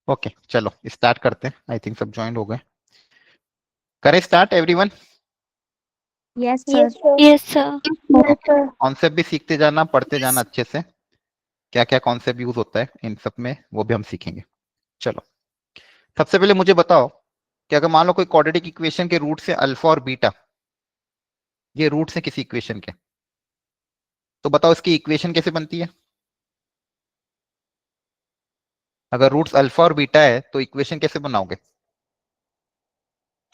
Okay चलो start करते हैं। आई थिंक सब ज्वाइन हो गए। करें start everyone. Yes sir. Yes, sir. Yes sir. Yes, sir. Concept भी सीखते जाना, पढ़ते जाना अच्छे से। क्या क्या कॉन्सेप्ट यूज होता है इन सब में वो भी हम सीखेंगे। चलो सबसे पहले मुझे बताओ कि अगर मान लो कोई क्वाड्रेटिक इक्वेशन के रूट से अल्फा और बीटा, ये रूट्स है किसी इक्वेशन के, तो बताओ इसकी इक्वेशन कैसे बनती है। अगर रूट्स अल्फा और बीटा है तो इक्वेशन कैसे बनाओगे?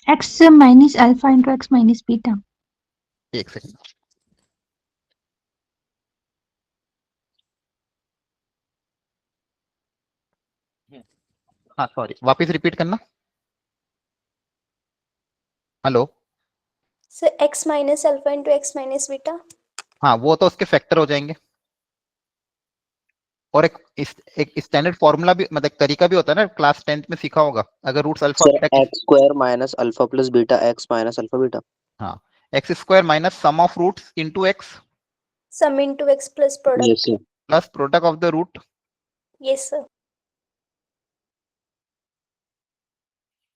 X minus alpha into x minus beta. एक सेकंड। हाँ सॉरी, वापस रिपीट करना। Hello. So x minus alpha into x minus beta. हाँ वो तो उसके फैक्टर हो जाएंगे। और एक स्टैंडर्ड फॉर्मूला भी, मतलब एक तरीका भी होता है ना, क्लास 10th में सीखा होगा। अगर रूट्स अल्फा सर बीटा की, x square minus alpha plus beta x minus alpha beta. हाँ x square minus sum of roots into x Sum into x plus product. Yes sir. Plus product of the root. Yes, sir.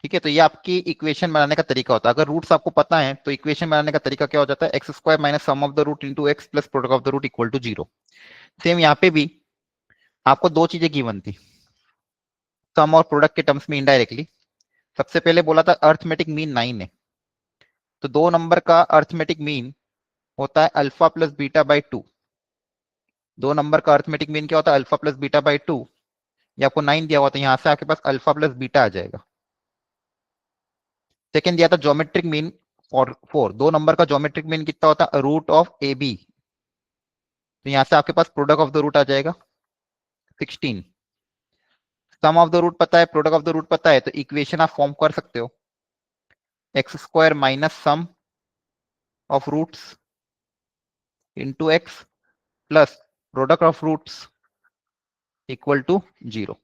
ठीक है, तो ये आपकी equation बनाने का तरीका होता है। अगर रूट्स आपको पता है तो इक्वेशन बनाने का तरीका क्या हो जाता है? X square minus sum of the root into x plus product of the root equal to 0। Same यहाँ पे भी आपको दो चीजें गिवन थी सम और प्रोडक्ट के टर्म्स में इनडायरेक्टली। सबसे पहले बोला था अर्थमेटिक मीन 9 है, तो 2 नंबर का अर्थमेटिक मीन होता है alpha plus beta by 2। 2 number का अर्थमेटिक मीन क्या होता है? Alpha plus beta by 2। ये आपको 9 दिया हुआ था, यहां से आपके पास अल्फा प्लस बीटा आ जाएगा। सेकेंड दिया था ज्योमेट्रिक मीन फॉर 4। 2 नंबर का ज्योमेट्रिक मीन कितना होता है? Root of A B. तो यहां से आपके पास प्रोडक्ट ऑफ द रूट आ जाएगा 16। सम ऑफ द रूट पता है, प्रोडक्ट ऑफ द रूट पता है, तो इक्वेशन आप फॉर्म कर सकते हो x square minus sum of roots into x plus product of roots equal to 0।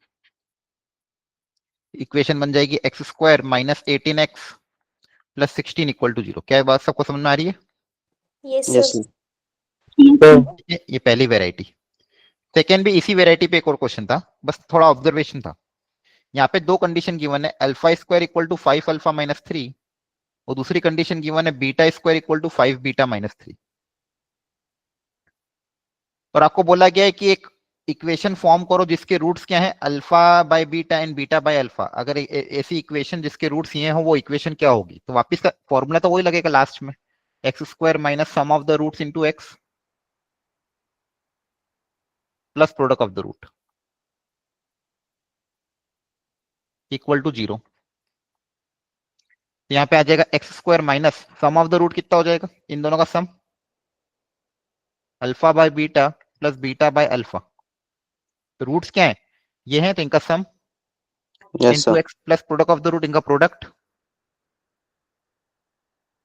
Equation बन जाएगी x square minus 18x plus 16 equal to 0। क्या बात सबको समझ में आ रही है? Yes, yes sir. सर। ये पहली वेराइटी। सेकेंड भी इसी वेराइटी पे एक और क्वेश्चन था, बस थोड़ा ऑब्जर्वेशन था। यहाँ पे दो कंडीशन गिवन है, alpha square equal to 5 alpha minus 3, और दूसरी कंडीशन गिवन है beta square equal to 5 beta minus 3। और आपको बोला गया है कि एक इक्वेशन फॉर्म करो जिसके रूट्स क्या है? Alpha by beta and beta by alpha. अगर ऐसी इक्वेशन जिसके रूट्स ये हो वो इक्वेशन क्या होगी? तो वापिस का फॉर्मूला तो वही लगेगा लास्ट में, x square minus sum of the roots into x plus product of the root equal to 0। यहाँ पे आ जाएगा x square minus sum of the root कितना हो जाएगा इन दोनों का sum? Alpha by beta plus beta by alpha. तो रूट्स क्या है? ये है, तो इनका sum yes into sir. X plus product of the root, इनका प्रोडक्ट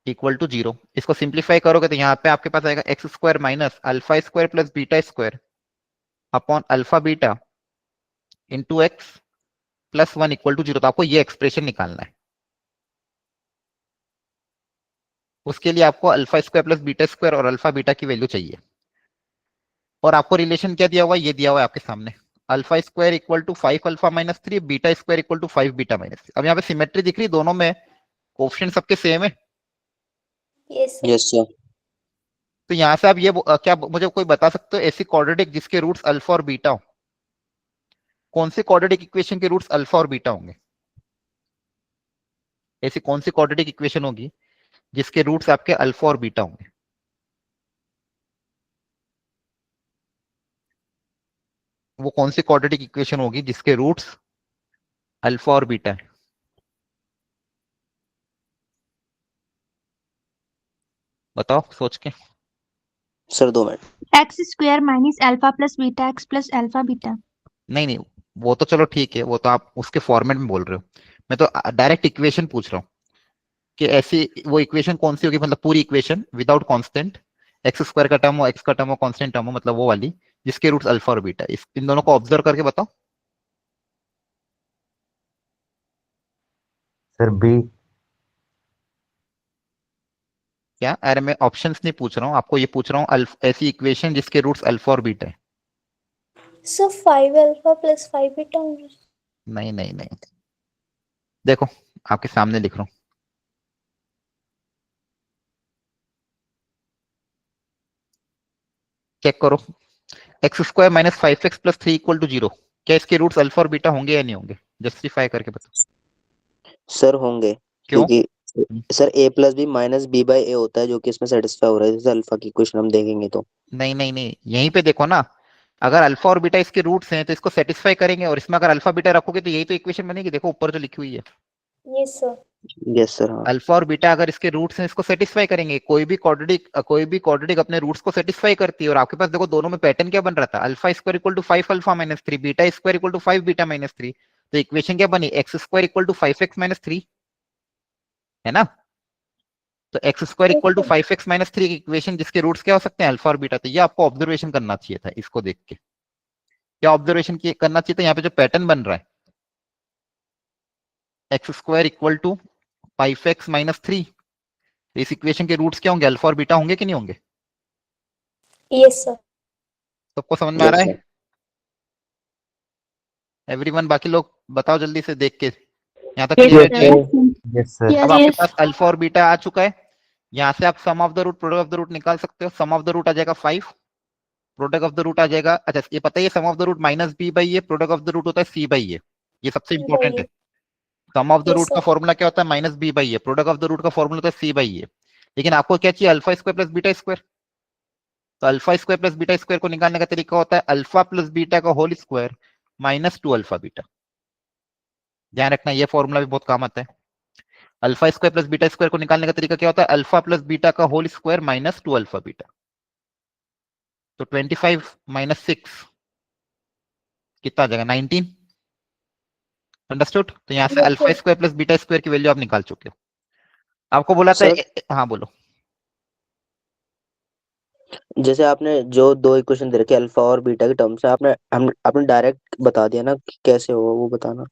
इक्वल टू 0। इसको सिंप्लीफाई करोगे तो यहाँ पे आपके पास आएगा x square minus alpha square plus beta square upon alpha beta into x plus 1 equal to 0। तो आपको ये एक्सप्रेशन निकालना है। उसके लिए आपको alpha square plus beta square और अल्फा बीटा की वैल्यू चाहिए। और आपको रिलेशन क्या दिया हुआ है? ये दिया हुआ है आपके सामने, alpha square equal to 5 alpha minus 3, beta square equal to 5 beta minus 3। अब यहाँ पे सिमेट्री दिख रही है, दोनों में कोएफिशिएंट सबके सेम है। Yes, sir. Yes sir. तो यहाँ से आप ये क्या मुझे कोई बता सकते हो ऐसी क्वाड्रेटिक जिसके रूट्स अल्फा और बीटा हो? कौन से क्वाड्रेटिक इक्वेशन के रूट्स अल्फा और बीटा होंगे? ऐसी कौन सी क्वाड्रेटिक इक्वेशन होगी जिसके रूट्स आपके अल्फा और बीटा होंगे? वो कौन सी क्वाड्रेटिक इक्वेशन होगी जिसके रूट्स अल्फा और बीटा है? बताओ सोच के। Sir 2 minute. X square minus alpha plus beta x plus alpha beta. नहीं नहीं, वो तो चलो ठीक है, वो तो आप उसके फॉर्मेट में बोल रहे हो। मैं तो डायरेक्ट इक्वेशन पूछ रहा हूँ कि ऐसी वो इक्वेशन कौन सी होगी, मतलब पूरी equation without constant, x square का टर्म हो, एक्स का टर्म हो, कांस्टेंट टर्म हो, मतलब वो वाली जिसके रूट्स अल्फा और बीटा। इन दोनों को ऑब्जर्व करके बताओ। Sir B. क्या? अरे मैं ऑप्शंस नहीं पूछ रहा हूँ आपको, ये पूछ रहा हूँ ऐसी इक्वेशन जिसके रूट्स अल्फा और बीटा है। So 5 alpha plus 5 beta only. नहीं नहीं नहीं, देखो आपके सामने लिख रहा हूँ। चेक करो, x square minus 5x+3 equal to 0, क्या इसके रूट्स अल्फा और बीटा होंगे या नहीं होंगे? जस्टिफाई करके बताओ। सर होंगे, क्यों? क्योंकि sir a plus B minus B by A होता है, जो कि इसमें सेटिस्फाई हो रहा है, जैसे अल्फा की क्वेश्चन हम देखेंगे तो। नहीं नहीं नहीं, यहीं पे देखो ना, अगर अल्फा और बीटा इसके रूट्स हैं तो इसको सेटिस्फाई करेंगे, और इसमें अगर अल्फा बीटा रखोगे तो यही तो इक्वेशन बनेगी। देखो ऊपर जो लिखी हुई है, यस सर। यस सर, हाँ। अल्फा और बीटा अगर इसके रूट्स हैं इसको सेटिस्फाई करेंगे। कोई भी क्वाड्रेटिक अपने रूट्स को सेटिस्फाई करती है। और आपके पास देखो दोनों में पैटर्न क्या बन रहा था, alpha square equal to 5 alpha, beta square equal to 5 बीटा-3। तो इक्वेशन क्या बनी, x square equal to 5x-3, है ना? तो x square Yes, equal to sir. 5x-3 की इक्वेशन जिसके रूट्स क्या हो सकते हैं, अल्फा और बीटा। तो ये आपको ऑब्जर्वेशन करना चाहिए था। इसको देख के क्या ऑब्जर्वेशन करना चाहिए था, यहाँ पे जो पैटर्न बन रहा है, x square equal to 5x-3, इस इक्वेशन के रूट्स क्या होंगे, अल्फा और बीटा होंगे कि नहीं होंगे? Yes, sir. सबको समझ में आ यस रहा सर। है एवरीवन? बाकी लोग बताओ जल्दी से देख के, यहाँ तक Yes, क्लियर है sir. चीज? Yes sir. अब Yes. आपके पास अल्फा और बीटा आ चुका है। यहाँ से आप sum of the root, product of the root निकाल सकते हो। सम ऑफ द रूट आ जाएगा 5, प्रोडक्ट ऑफ द रूट आ जाएगा, अच्छा ये पता है, sum of the root minus B by A, product of the root होता है सी बाई ए। ये सबसे इंपॉर्टेंट है। Sum of the Yes, root का sir. फॉर्मूला क्या होता है, minus B by A. Product of the root का फॉर्मूला होता है सी बाई ए। लेकिन आपको क्या चाहिए, alpha square plus beta square. तो alpha square plus beta square को निकालने का तरीका होता है अल्फा प्लस बीटा का whole square minus 2 alpha beta. ध्यान रखना ये फॉर्मूला भी बहुत काम आता है। Alpha square plus beta square को निकालने का तरीका क्या होता है, अल्फा प्लस बीटा का whole square minus 2 alpha beta. तो 25 माइनस 6 कितना आ जाएगा, 19। अंडरस्टूड? तो यहाँ से Yes, alpha sir. Square plus beta square की वैल्यू आप निकाल चुके हो। आपको बोला था सर, हाँ बोलो। जैसे आपने जो दो इक्वेशन दे रखे अल्फा और बीटा के टर्म्स में, आपने डायरेक्ट बता दिया ना कि कैसे हो, वो बताना।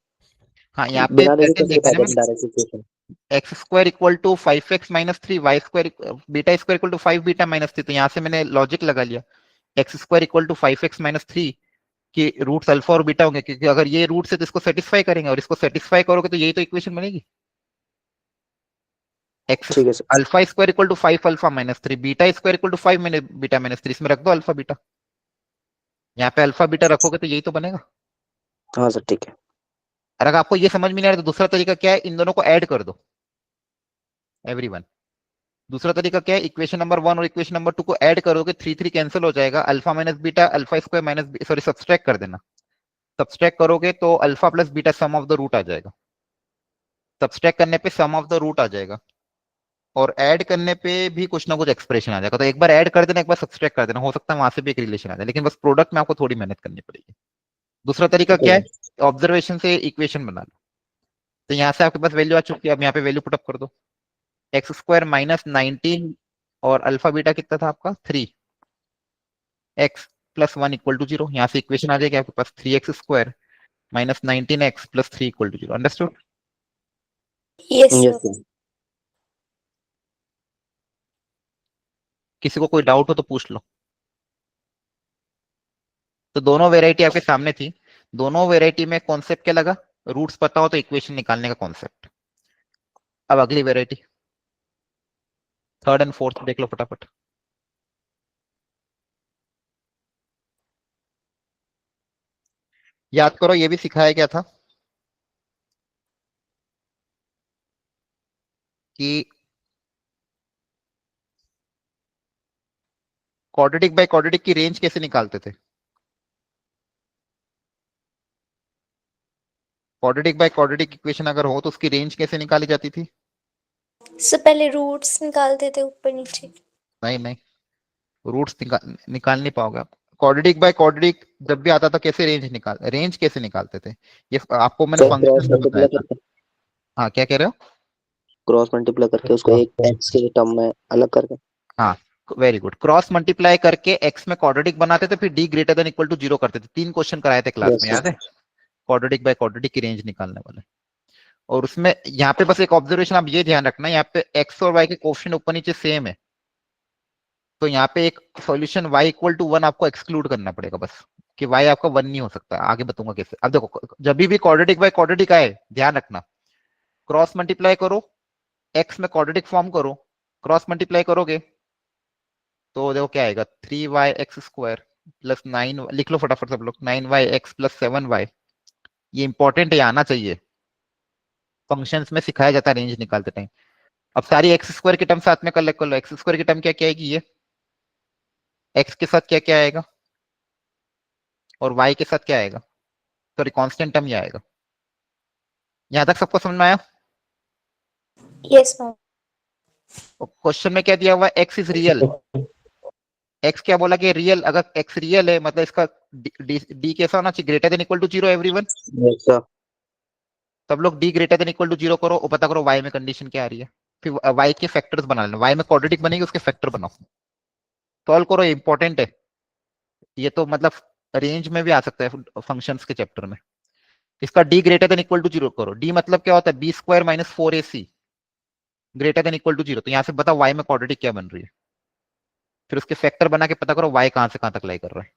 हाँ यहाँ पे बिना देखे पैटर्न कैसे देखा बता है ना दिया मैंने, direct equation? X square equal to 5x-3, Y square beta square equal to 5 बीटा-3। तो यहाँ से मैंने लॉजिक लगा लिया, x square equal to 5x-3 कि रूट्स अल्फा और बीटा होंगे, क्योंकि अगर ये रूट है तो इसको सेटिस्फाई करेंगे, और इसको सेटिस्फाई करोगे तो यही तो इक्वेशन बनेगी। एक्स ठीक है sir. Alpha square equal to 5 alpha, beta square equal to 5 beta, इसमें रख दो अल्फा बीटा। यहाँ पे अल्फा बीटा रखोगे तो यही तो बनेगा। हाँ सर, ठीक है। और अगर आपको ये समझ में नहीं आ रहा तो दूसरा तरीका क्या है, इन दोनों को ऐड कर दो एवरीवन। दूसरा तरीका क्या है, इक्वेशन नंबर 1 और इक्वेशन नंबर 2 को ऐड करोगे, 3 कैंसिल हो जाएगा, alpha minus beta, alpha square minus, sorry subtract कर देना। सब्सट्रैक्ट करोगे तो alpha plus beta sum of the root आ जाएगा। सब्सट्रैक्ट करने पे सम ऑफ द रूट आ जाएगा, और ऐड करने पे भी कुछ ना कुछ एक्सप्रेशन आ जाएगा। तो एक बार ऐड कर देना, एक बार सब्सट्रैक्ट कर देना, हो सकता है वहां से भी एक रिलेशन आ जाए, लेकिन बस प्रोडक्ट में आपको थोड़ी मेहनत करनी पड़ेगी। दूसरा तरीका क्या है, ऑब्जर्वेशन से इक्वेशन बना लो। तो यहाँ से आपके पास वैल्यू आ चुकी है, अब यहाँ पे वैल्यू पुटअप कर दो। एक्स स्क्वायर माइनस 19 और अल्फा बीटा कितना था आपका 3, एक्स प्लस 1 इक्वल टू 0। यहाँ से इक्वेशन आ जाएगी आपके पास 3x square minus 19x plus 3 equal to 0। Understood? Yes, yes sir. Sir. किसी को कोई डाउट हो तो पूछ लो। तो दोनों वेराइटी आपके सामने थी, दोनों वेराइटी में कॉन्सेप्ट क्या लगा, रूट्स पता हो तो इक्वेशन निकालने का कॉन्सेप्ट। अब अगली वेराइटी, थर्ड एंड फोर्थ देख लो फटाफट। याद करो ये भी सिखाया गया था कि क्वाड्रेटिक बाय क्वाड्रेटिक की रेंज कैसे निकालते थे। क्वाड्रेटिक बाय क्वाड्रेटिक इक्वेशन अगर हो तो उसकी रेंज कैसे निकाली जाती थी? So पहले रूट्स निकालते थे ऊपर नीचे। नहीं नहीं, रूट्स निकाल नहीं पाओगे आप। क्वाड्रेटिक बाय क्वाड्रेटिक जब भी आता था कैसे रेंज कैसे निकालते थे, ये आपको मैंने सर क्रॉस फंक्शन में बताया मल्टीप्लाई था। करके, हाँ क्या कह रहे हो? क्रॉस मल्टीप्लाई करके उसको एक एक्स के टर्म में अलग करके। हाँ वेरी गुड, क्रॉस मल्टीप्लाई करके एक्स में क्वाड्रेटिक बनाते थे, फिर D greater than equal to 0 करते थे। 3 क्वेश्चन कराए थे क्लास यस में, सर। याद है? क्वाड्रेटिक बाय क्वाड्रेटिक की रेंज निकालने वाले। और उसमें यहाँ पे बस एक ऑब्जर्वेशन आप ये ध्यान रखना, यहाँ पे एक्स और वाई के कोएफिशिएंट ऊपर नीचे सेम है, तो यहाँ पे एक सॉल्यूशन y इक्वल टू 1 आपको एक्सक्लूड करना पड़ेगा बस। कि y आपका 1 नहीं हो सकता। आगे बताऊंगा कैसे। अब देखो, जब भी क्वाड्रेटिक बाय क्वाड्रेटिक आए, ध्यान रखना, क्रॉस मल्टीप्लाई करो, x में क्वाड्रेटिक फॉर्म करो, क्रॉस मल्टीप्लाई करोगे तो देखो क्या आएगा, 3y(x²) प्लस 9, लिख लो फटाफट सब लोग, 9y(x) प्लस 7y। ये इंपॉर्टेंट है, आना चाहिए, फंक्शंस में सिखाया जाता है रेंज निकालते टाइम। अब सारी x² की टर्म साथ में कलेक्ट कर लो। x² की टर्म क्या क्या आएगी, ये x के साथ क्या क्या आएगा और y के साथ क्या आएगा, सॉरी कांस्टेंट टर्म ये आएगा। यहां तक सबको समझ में आया? Yes, ma'am. क्वेश्चन में क्या दिया हुआ है, x इज रियल। x क्या बोला कि रियल, अगर x रियल है मतलब इसका d कैसा होना चाहिए, greater than equal to 0 everyone. Yes sir. सब लोग d greater than equal to 0 करो और पता करो y में कंडीशन क्या आ रही है। फिर y के फैक्टर्स बना लेना, y में क्वाड्रेटिक बनेगी उसके फैक्टर बनाओ, सॉल्व करो, ये इंपॉर्टेंट है। ये तो मतलब रेंज में भी आ सकता है फंक्शंस के चैप्टर में। इसका d greater than equal to 0 करो। d मतलब क्या होता है, b² minus 4ac greater than equal to 0। तो यहां से बताओ y में क्वाड्रेटिक क्या बन रही है, फिर उसके फैक्टर बना के पता करो y कहां से कहां तक लाई कर रहा है।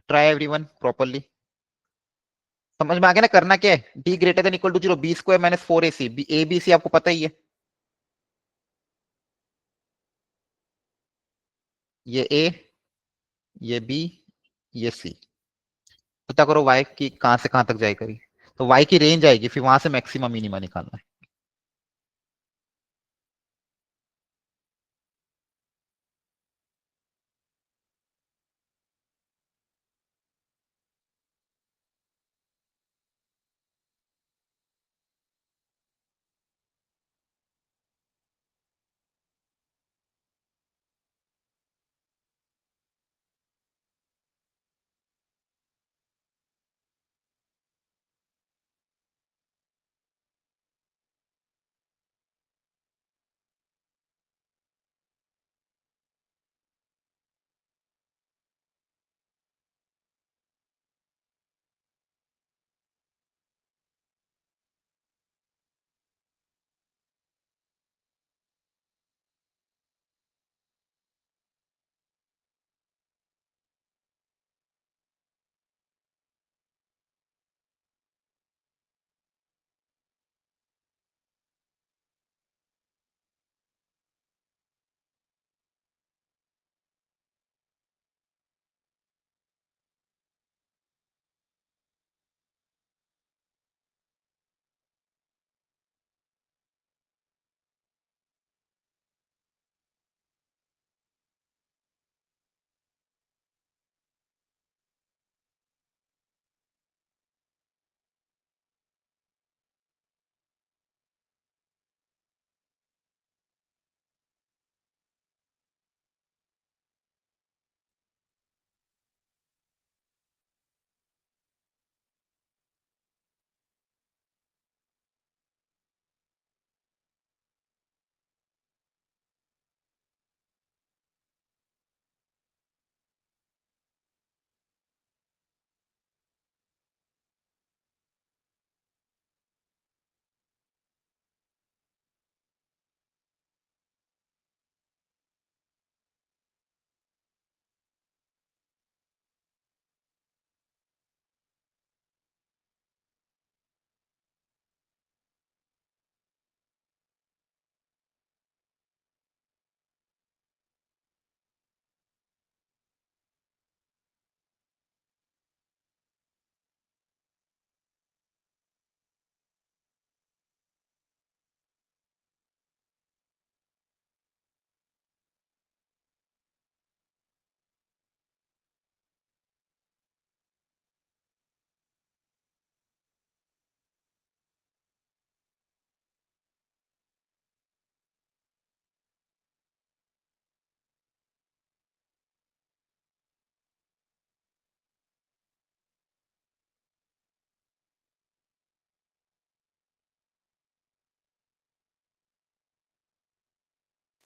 Try everyone properly. समझ में आ गया ना करना क्या है, d greater than equal to 0, b² minus 4ac, a b c आपको पता ही है, ये a, ये b, ये c। पता करो y की कहां से कहां तक जाए करी, तो y की रेंज आएगी, फिर वहां से मैक्सिमम मिनिमा निकालना है।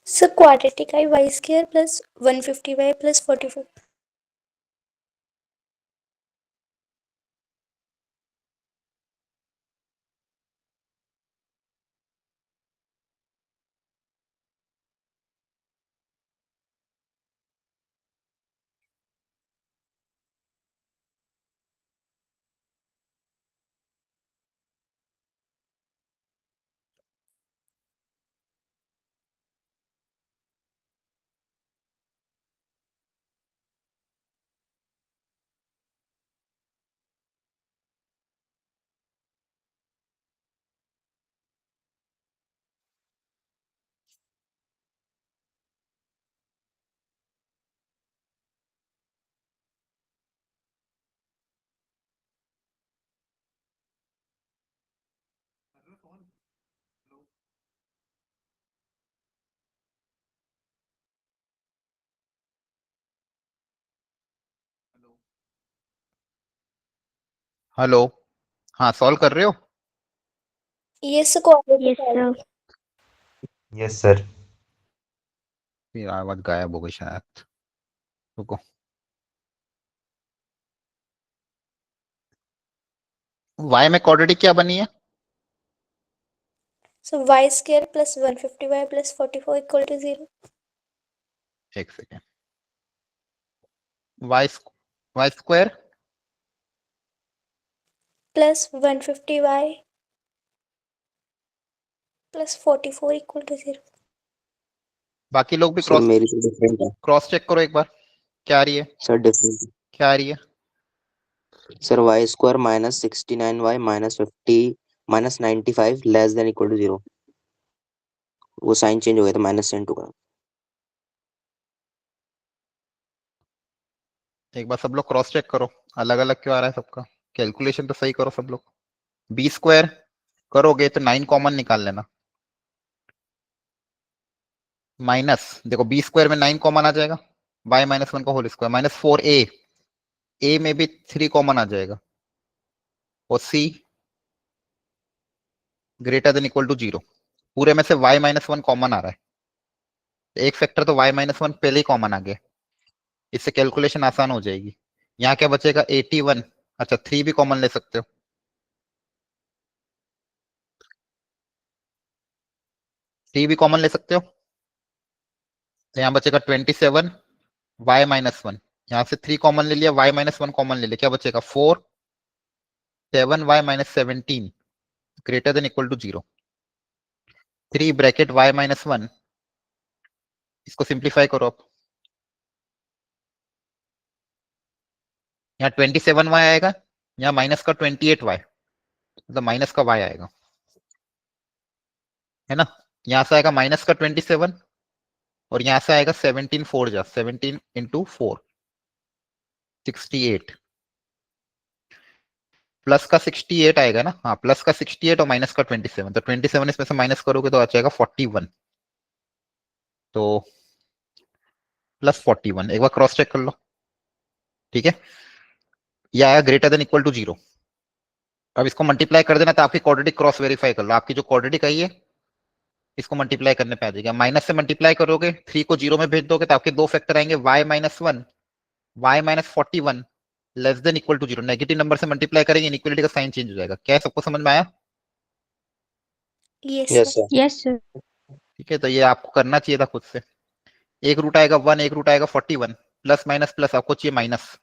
So quadratic I y square plus 150y plus 44. Hello, हाँ सॉल्व कर रहे हो? Yes, sir. Quadratic Yes, I. sir. Yes sir. फिर आवाज गायब हो गई शायद। रुको, y में क्वाड्रेटिक क्या बनी है? So y square plus 150y plus 44 equal to 0. एक second. y square Plus 150y plus 44 equal to 0. बाकी लोग भी सर क्रॉस मेरी से डिफरेंट है। क्रॉस चेक करो एक बार, क्या आ रही है? Sir different. क्या आ रही है? Sir Y square minus 69y minus 50 minus 95 less than equal to 0। वो साइन चेंज हो गया था, माइनस से इंटू का। एक बार सब लोग क्रॉस चेक करो, अलग अलग क्यों आ रहा है सबका? कैलकुलेशन तो सही करो सब लोग। बी स्क्वायर करोगे तो 9 कॉमन निकाल लेना, माइनस देखो बी स्क्वायर में 9 कॉमन आ जाएगा, y माइनस 1 का whole square minus 4a, a में भी 3 कॉमन आ जाएगा, और c greater than equal to 0। पूरे में से y माइनस 1 कॉमन आ रहा है, एक फैक्टर तो y माइनस 1 पहले ही कॉमन आ गया, इससे कैलकुलेशन आसान हो जाएगी। यहाँ क्या बचेगा 81, अच्छा 3 भी कॉमन ले सकते हो, 3 भी कॉमन ले सकते हो, तो यहाँ बचेगा 27 y माइनस 1, यहाँ से 3 कॉमन ले लिया, y माइनस 1 कॉमन ले लिया, क्या बचेगा 4 7y minus 17 greater than equal to 0। 3 bracket y minus 1, इसको सिंप्लीफाई करो आप, यहाँ 27y आएगा, यहाँ माइनस का 28y, मतलब माइनस का y आएगा, है ना? यहाँ से आएगा माइनस का 27, और यहाँ से आएगा 17 4 जा 17 इंटू 4 68, प्लस का 68 आएगा ना, हाँ प्लस का 68 और माइनस का 27, तो 27 इसमें से माइनस करोगे तो आ जाएगा 41, तो प्लस 41। एक बार क्रॉस चेक कर लो, ठीक है? ये आया ग्रेटर देन इक्वल टू 0। अब इसको मल्टीप्लाई कर देना, तो आपकी क्वाड्रेटिक क्रॉस वेरीफाई कर लो, आपकी जो क्वाड्रेटिक आई है इसको मल्टीप्लाई करने पे आ जाएगा, माइनस से मल्टीप्लाई करोगे 3 को 0 में भेज दोगे तो आपके दो फैक्टर आएंगे, y minus 1 y minus 41 less than equal to 0। Negative number से मल्टीप्लाई करेंगे, इनइक्वालिटी का साइन चेंज हो जाएगा। क्या है, सबको समझ में आया? Yes, yes sir. Sir. Yes, sir. ठीक है, तो ये आपको करना चाहिए था खुद से। एक रूट आएगा 1, एक रूट आएगा 41, प्लस माइनस प्लस आपको चाहिए माइनस,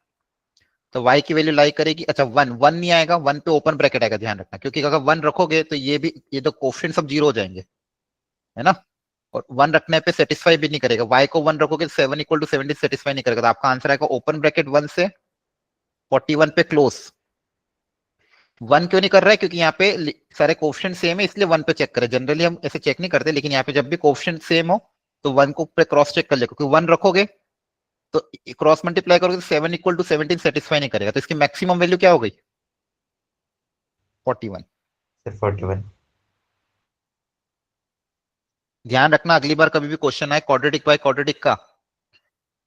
तो y की वैल्यू लाई करेगी, अच्छा 1 1 नहीं आएगा, 1 पे ओपन ब्रैकेट आएगा, ध्यान रखना, क्योंकि अगर 1 रखोगे तो ये भी, ये तो कोफिशिएंट सब 0 हो जाएंगे, है ना? और 1 रखने पे सेटिस्फाई भी नहीं करेगा, y को 1 रखोगे 7 इक्वल टू 70 सेटिस्फाई नहीं करेगा, तो आपका आंसर आएगा ओपन ब्रैकेट 1 से 41 पे क्लोज। 1 क्यों नहीं कर रहा है? क्योंकि यहाँ पे सारे कोफिशिएंट सेम है, इसलिए 1 पे चेक करें। जनरली हम ऐसे चेक नहीं करते, लेकिन यहाँ पे जब भी कोफिशिएंट सेम हो तो 1 को पे क्रॉस चेक कर ले, क्योंकि 1 रखोगे तो क्रॉस मल्टीप्लाई करोगे तो 7 इक्वल टू 17 सेटिस्फाई नहीं करेगा, तो इसकी मैक्सिमम वैल्यू क्या हो गई 41। सर 41। ध्यान रखना, अगली बार कभी भी क्वेश्चन आए क्वाड्रेटिक बाय क्वाड्रेटिक का,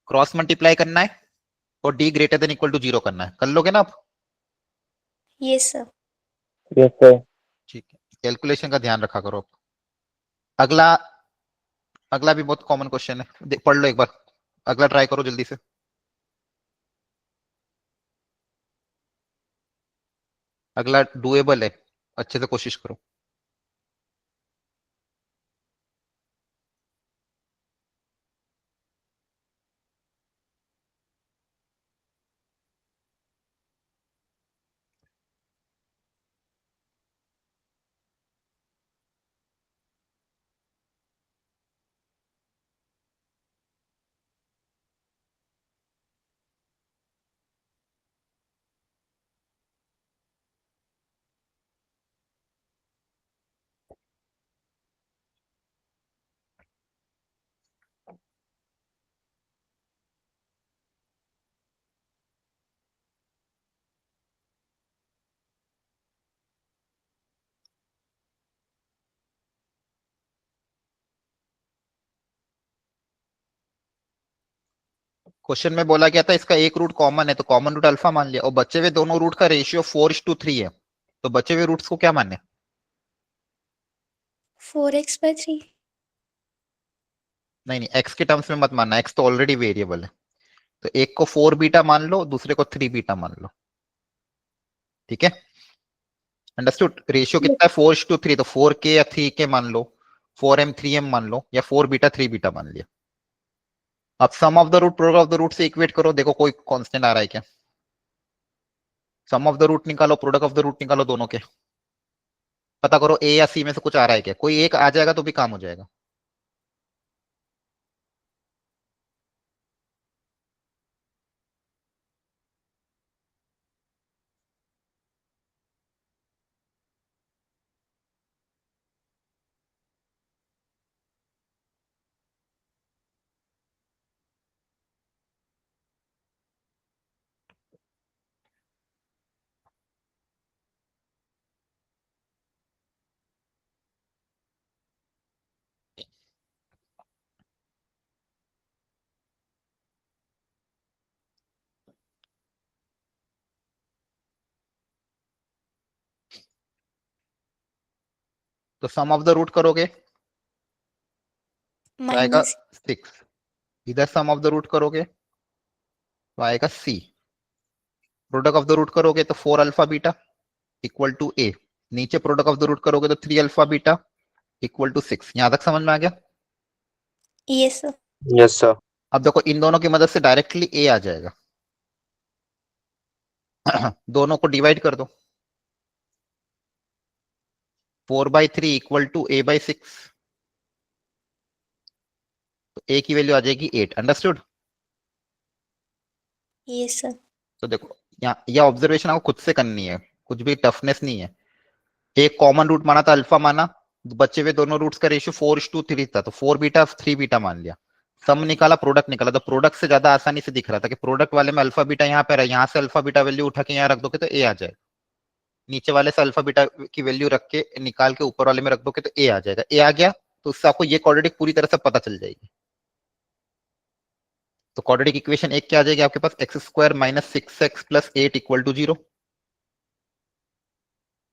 क्रॉस मल्टीप्लाई करना है और D greater than equal to 0 करना है। कर लोगे ना आप? Yes, sir. Yes sir. ठीक है, कैलकुलेशन का ध्यान रखा करो। अगला अगला भी बहुत कॉमन क्वेश्चन है, पढ़ लो एक बार, अगला ट्राई करो जल्दी से। अगला डुएबल है, अच्छे से कोशिश करो। क्वेश्चन में बोला गया था इसका एक रूट कॉमन है तो कॉमन रूट अल्फा मान लिया, और बचे हुए दोनों रूट का रेशियो 4:3 है, तो बचे हुए रूट्स को क्या माने? 4x/3। नहीं नहीं, एक्स के टर्म्स में मत मानना, एक्स तो ऑलरेडी वेरिएबल है। तो एक को 4 बीटा मान लो, दूसरे को 3 बीटा मान लो, ठीक है? अंडरस्टूड? रेशियो कितना है? 4:3, तो 4k या 3k मान लो, 4m 3m मान लो, या 4 बीटा 3 बीटा मान लिया। अब sum of the root product of the root से इक्वेट करो, देखो कोई कांस्टेंट आ रहा है क्या? सम ऑफ द रूट निकालो, प्रोडक्ट ऑफ द रूट निकालो, दोनों के पता करो ए या सी में से कुछ आ रहा है क्या? कोई एक आ जाएगा तो भी काम हो जाएगा। तो सम ऑफ द रूट करोगे तो आएगा माइनस 6, इधर सम ऑफ द रूट करोगे तो आएगा सी, प्रोडक्ट ऑफ द रूट करोगे तो 4 अल्फा बीटा इक्वल टू ए, नीचे प्रोडक्ट ऑफ द रूट करोगे तो 3 अल्फा बीटा इक्वल टू 6। यहां तक समझ में आ गया? Yes sir. Yes sir. अब देखो इन दोनों की मदद से डायरेक्टली ए आ जाएगा। दोनों को डिवाइड कर दो, 4/3 इक्वल टू a/6, तो ए की वैल्यू आ जाएगी 8। अंडरस्टूड? Yes sir. तो देखो यहाँ यह ऑब्जर्वेशन आपको खुद से करनी है, कुछ भी टफनेस नहीं है। एक कॉमन रूट माना था, अल्फा माना, बचे हुए दोनों रूट्स का रेशियो 4:3 था, तो 4 बीटा 3 बीटा मान लिया। सम निकाला, प्रोडक्ट निकाला, तो प्रोडक्ट से ज्यादा आसानी से दिख रहा था कि प्रोडक्ट वाले में अल्फा बीटा यहाँ पे रहा, यहाँ से अल्फा बीटा वैल्यू उठा के यहाँ रख दोगे तो ए आ जाएगा, नीचे वाले से अल्फा बीटा की वैल्यू रख के निकाल के ऊपर वाले में रख दोगे तो ए आ जाएगा। ए आ गया तो उससे आपको ये क्वाड्रेटिक पूरी तरह से पता चल जाएगी। तो क्वाड्रेटिक इक्वेशन एक क्या आ जाएगी आपके पास? x² - 6x + 8 = 0।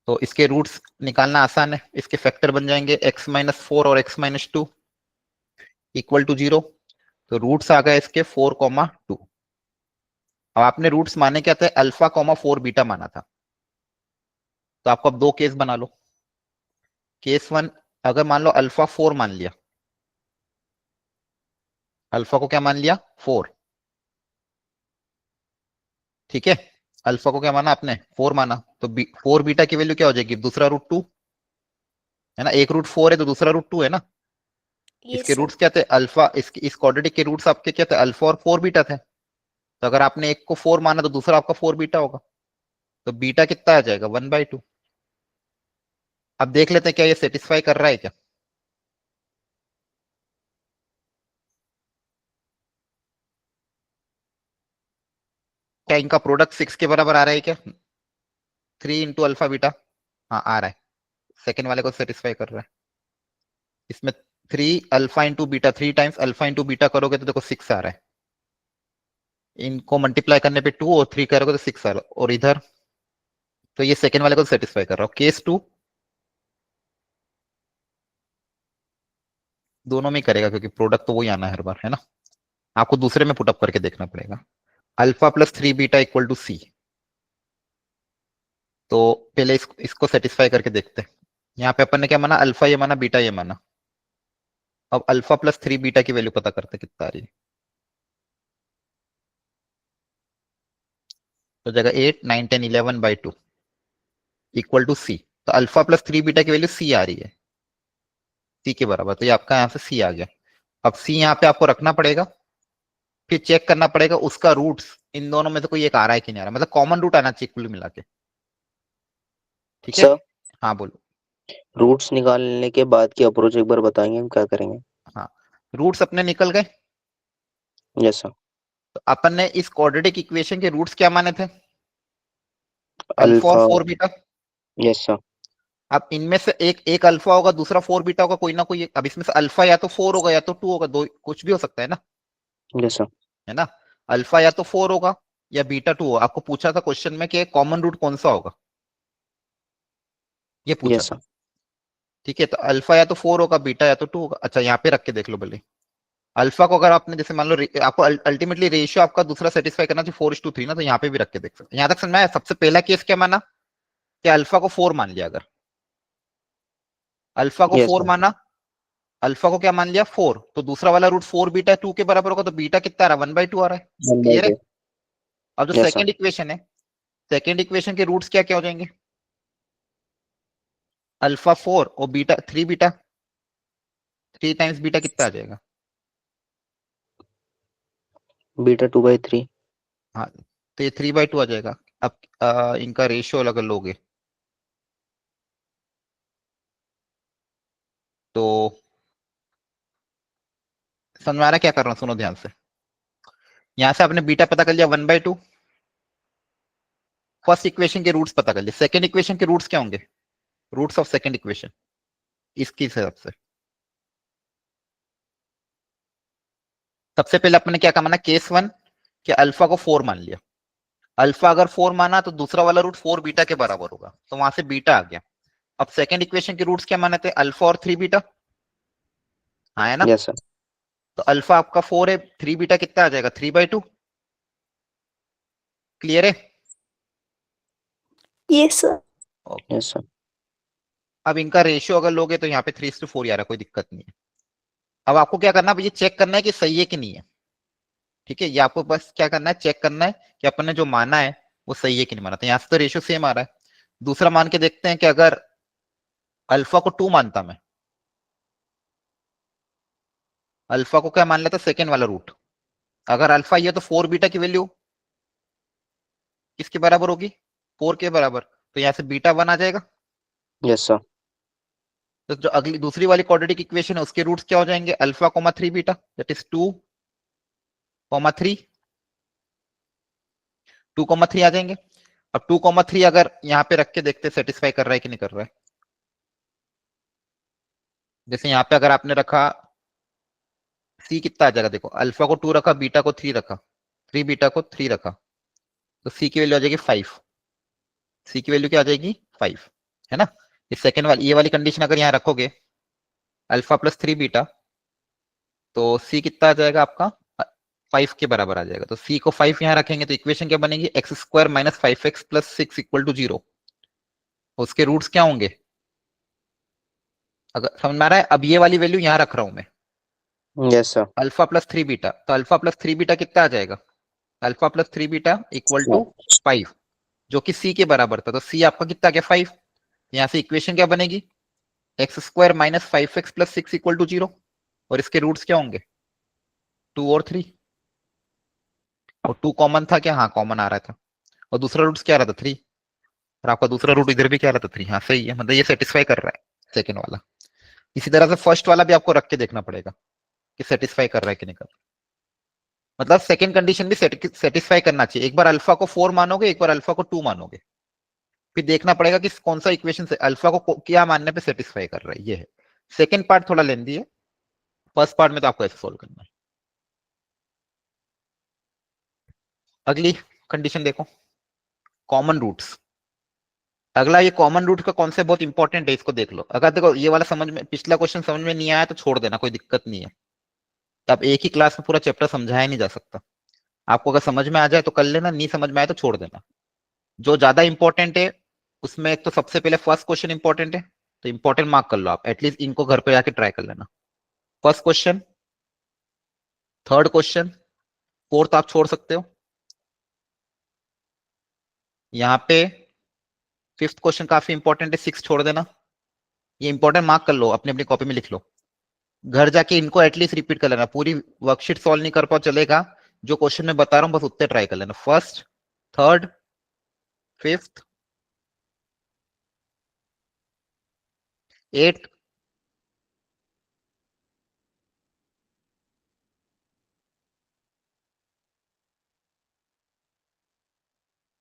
तो इसके रूट्स निकालना आसान है, इसके फैक्टर बन जाएंगे x - 4 और x - 2 = 0। तो रूट्स आ गए इसके 4, 2। अब आपने रूट्स माने क्या थे? अल्फा, 4 बीटा माना था। तो आपको अब दो केस बना लो। केस 1, अगर मान लो अल्फा 4 मान लिया, अल्फा को क्या मान लिया? 4, ठीक है? अल्फा को क्या माना आपने? 4 माना, तो 4 बीटा की वैल्यू क्या हो जाएगी? दूसरा रूट 2 है ना, एक रूट 4 है तो दूसरा रूट 2 है ना। यस इसके सर। रूट्स क्या थे? अल्फा, इसके इस क्वाड्रेटिक के रूट्स आपके क्या थे? अल्फा और 4 बीटा थे। तो अगर आपने एक को 4 माना तो दूसरा आपका 4 बीटा होगा, तो बीटा कितना आ जाएगा? 1/2। अब देख लेते हैं क्या ये सेटिस्फाई कर रहा है क्या। क्या इनका प्रोडक्ट 6 के बराबर आ रहा है क्या? 3 इंटू अल्फा बीटा, हाँ आ रहा है, सेकेंड वाले को सेटिस्फाई कर रहा है। इसमें 3 alpha into beta, 3 times alpha into beta करोगे तो देखो 6 आ रहा है, इनको मल्टीप्लाई करने पे 2 और 3 करोगे तो 6 आ रहा है, और इधर तो ये सेकेंड वाले को सेटिस्फाई कर रहा हूँ। केस 2 दोनों में ही करेगा क्योंकि प्रोडक्ट तो वही आना है हर बार, है ना। आपको दूसरे में पुटअप करके देखना पड़ेगा। अल्फा + 3 बीटा = सी, तो पहले इसको सेटिस्फाई करके देखते हैं। यहाँ पे अपन ने क्या माना? अल्फा ये माना, बीटा ये माना। अब अल्फा + 3 बीटा की वैल्यू पता करते कितना आ रही है। तो जगह 8, 9, 10, 11/2 = सी। तो अल्फा + 3 बीटा की वैल्यू सी आ रही है, सी के बराबर, तो ये आपका यहाँ से सी आ गया। अब सी यहाँ पे आपको रखना पड़ेगा, फिर चेक करना पड़ेगा उसका रूट्स इन दोनों में से कोई एक आ रहा है कि नहीं आ रहा, मतलब कॉमन रूट आना चाहिए कुल मिला के, ठीक है? सर, हाँ बोलो। रूट्स निकालने के बाद की अप्रोच एक बार बताएंगे हम क्या करेंगे? हाँ, रूट्स अपने निकल गए। Yes sir. तो अपन ने इस क्वाड्रेटिक इक्वेशन के रूट्स क्या माने थे? अल्फा और अल्फा। 4 बीटा। Yes sir. अब इनमें से एक एक अल्फा होगा, दूसरा 4 बीटा होगा, कोई ना कोई अब इसमें से अल्फा या तो 4 होगा या तो 2 होगा, दो कुछ भी हो सकता है ना, यस सर। है ना। अल्फा या तो 4 होगा या बीटा 2 होगा। आपको पूछा था क्वेश्चन में कि कॉमन रूट कौन सा होगा, ये पूछा यस था। सर। ठीक है, तो अल्फा या तो 4 होगा, बीटा या तो 2 होगा। अच्छा, यहाँ पे रख के देख लो भले। अल्फा को अगर आपने जैसे मान लो आपको अल्टीमेटली रेशियो आपका दूसरा सेटिस्फाई करना चाहिए 4:3 ना, तो यहाँ पे भी रख के देख सकते। यहाँ तक समझ में आया? सबसे पहला केस क्या माना कि अल्फा को 4 मान लिया। अगर अल्फा को यस 4 सर। माना, अल्फा को क्या मान लिया 4, तो दूसरा वाला रूट 4 बीटा 2 के बराबर होगा, तो बीटा कितना आ रहा है 1/2 आ रहा है। वन बाई क्लियर है? टू। अब जो यस सर। सेकंड इक्वेशन है, सेकंड इक्वेशन के रूट्स क्या क्या हो जाएंगे? अल्फा 4 और बीटा 3 बीटा, 3 टाइम्स बीटा कितना आ जाएगा? बीटा 2/3। हाँ, तो ये 3/2 आ जाएगा। अब इनका रेशियो अगर लोगे तो समझ में आ रहा है क्या कर रहा हूँ? सुनो ध्यान से। यहां से आपने बीटा पता कर लिया 1/2, फर्स्ट इक्वेशन के रूट्स पता कर लिए। सेकंड इक्वेशन के रूट्स क्या होंगे? रूट्स ऑफ सेकंड इक्वेशन इसकी हिसाब से सबसे पहले अपने क्या माना, केस 1 कि अल्फा को 4 मान लिया। अल्फा अगर 4 माना तो दूसरा वाला रूट 4 बीटा के बराबर होगा, तो वहां से बीटा आ गया। अब सेकंड इक्वेशन के रूट्स क्या माने थे? अल्फा और 3 बीटा। हाँ है ना? Yes sir. तो अल्फा आपका 4 है, 3 बीटा कितना आ जाएगा? 3/2। क्लियर है? Yes, sir. Okay. Yes sir. अब इनका रेशियो अगर लोगे तो यहाँ पे 3:4 आ रहा है, कोई दिक्कत नहीं है। अब आपको क्या करना है, ये चेक करना है कि सही है कि नहीं है। ठीक है, ये आपको बस क्या करना है, चेक करना है कि अपन ने जो माना है वो सही है कि नहीं माना। तो यहाँ से तो रेशियो सेम आ रहा है। दूसरा मान के देखते हैं कि अगर अल्फा को 2 मानता मैं, अल्फा को क्या मान लेता सेकेंड वाला रूट, अगर अल्फा ये तो 4 बीटा की वैल्यू किसके बराबर होगी? 4 के बराबर। तो यहाँ से बीटा 1 आ जाएगा। Yes sir. तो जो अगली दूसरी वाली क्वाड्रेटिक इक्वेशन है उसके रूट्स क्या हो जाएंगे? Alpha coma 3 beta, that is 2,3, 2,3 आ जाएंगे। अब 2,3 अगर यहाँ पे रख के देखते सेटिस्फाई कर रहा है कि नहीं कर रहा है। जैसे यहाँ पे अगर आपने रखा सी कितना आ जाएगा? देखो, अल्फा को 2 रखा, बीटा को 3 रखा, 3 बीटा को 3 रखा, तो सी की वैल्यू आ जाएगी 5। सी की वैल्यू क्या आ जाएगी? 5, है ना? इस सेकंड वाली ये वाली कंडीशन अगर यहाँ रखोगे अल्फा प्लस 3 बीटा, तो सी कितना आ जाएगा आपका? 5 के बराबर आ जाएगा। तो सी को 5 यहाँ रखेंगे तो इक्वेशन क्या बनेगी? x² - 5x + 6 = 0। उसके रूट्स क्या होंगे? अगर समझ में आ रहा है? अब ये वाली वैल्यू यहाँ रख रहा हूं मैं, yes sir. Alpha plus 3 beta, तो अल्फा प्लस 3 बीटा कितना आ जाएगा? अल्फा प्लस 3 बीटा = 5, जो कि सी के बराबर था। तो सी आपका कितना आ गया? 5। यहाँ से इक्वेशन क्या बनेगी? x² - 5x + 6 = 0। और इसके रूट्स क्या होंगे? 2 और 3। और 2 कॉमन था क्या? हाँ कॉमन आ रहा था। और दूसरा रूट्स क्या आ रहा था? 3। और आपका दूसरा रूट इधर भी क्या आ रहा था? 3। हाँ सही है, मतलब ये सेटिस्फाई कर रहा है सेकंड वाला। इसी तरह से फर्स्ट वाला भी आपको रख के देखना पड़ेगा कि सेटिस्फाई कर रहा है कि नहीं कर रहा। मतलब सेकंड कंडीशन भी सेटिस्फाई करना चाहिए। एक बार अल्फा को 4 मानोगे, एक बार अल्फा को 2 मानोगे, फिर देखना पड़ेगा कि कौन सा इक्वेशन से अल्फा को क्या मानने पे सेटिस्फाई कर रहा है। ये है सेकंड पार्ट, थोड़ा लेंदी है। फर्स्ट पार्ट में तो आपको ऐसे सोल्व करना है। अगली कंडीशन देखो, कॉमन रूट्स। अगला ये कॉमन रूट का कॉन्सेप्ट बहुत इंपॉर्टेंट है, इसको देख लो। अगर देखो ये वाला समझ में, पिछला क्वेश्चन समझ में नहीं आया तो छोड़ देना, कोई दिक्कत नहीं है। अब एक ही क्लास में पूरा चैप्टर समझाया नहीं जा सकता। आपको अगर समझ में आ जाए तो कर लेना, नहीं समझ में आए तो छोड़ देना। जो ज्यादा इंपॉर्टेंट है उसमें एक तो सबसे पहले फर्स्ट क्वेश्चन इंपॉर्टेंट है, तो इंपॉर्टेंट मार्क कर लो आप। एटलीस्ट इनको घर पे जाके ट्राई कर लेना। First question, third question, fourth आप छोड़ सकते हो। यहाँ पे फिफ्थ क्वेश्चन काफी इंपॉर्टेंट है, 6 छोड़ देना। ये इंपॉर्टेंट मार्क कर लो, अपनी अपनी कॉपी में लिख लो। घर जाके इनको एटलीस्ट रिपीट कर लेना। पूरी वर्कशीट सॉल्व नहीं कर पाओ चलेगा, जो क्वेश्चन मैं बता रहा हूँ बस उतने ट्राई कर लेना। First, third, fifth, 8,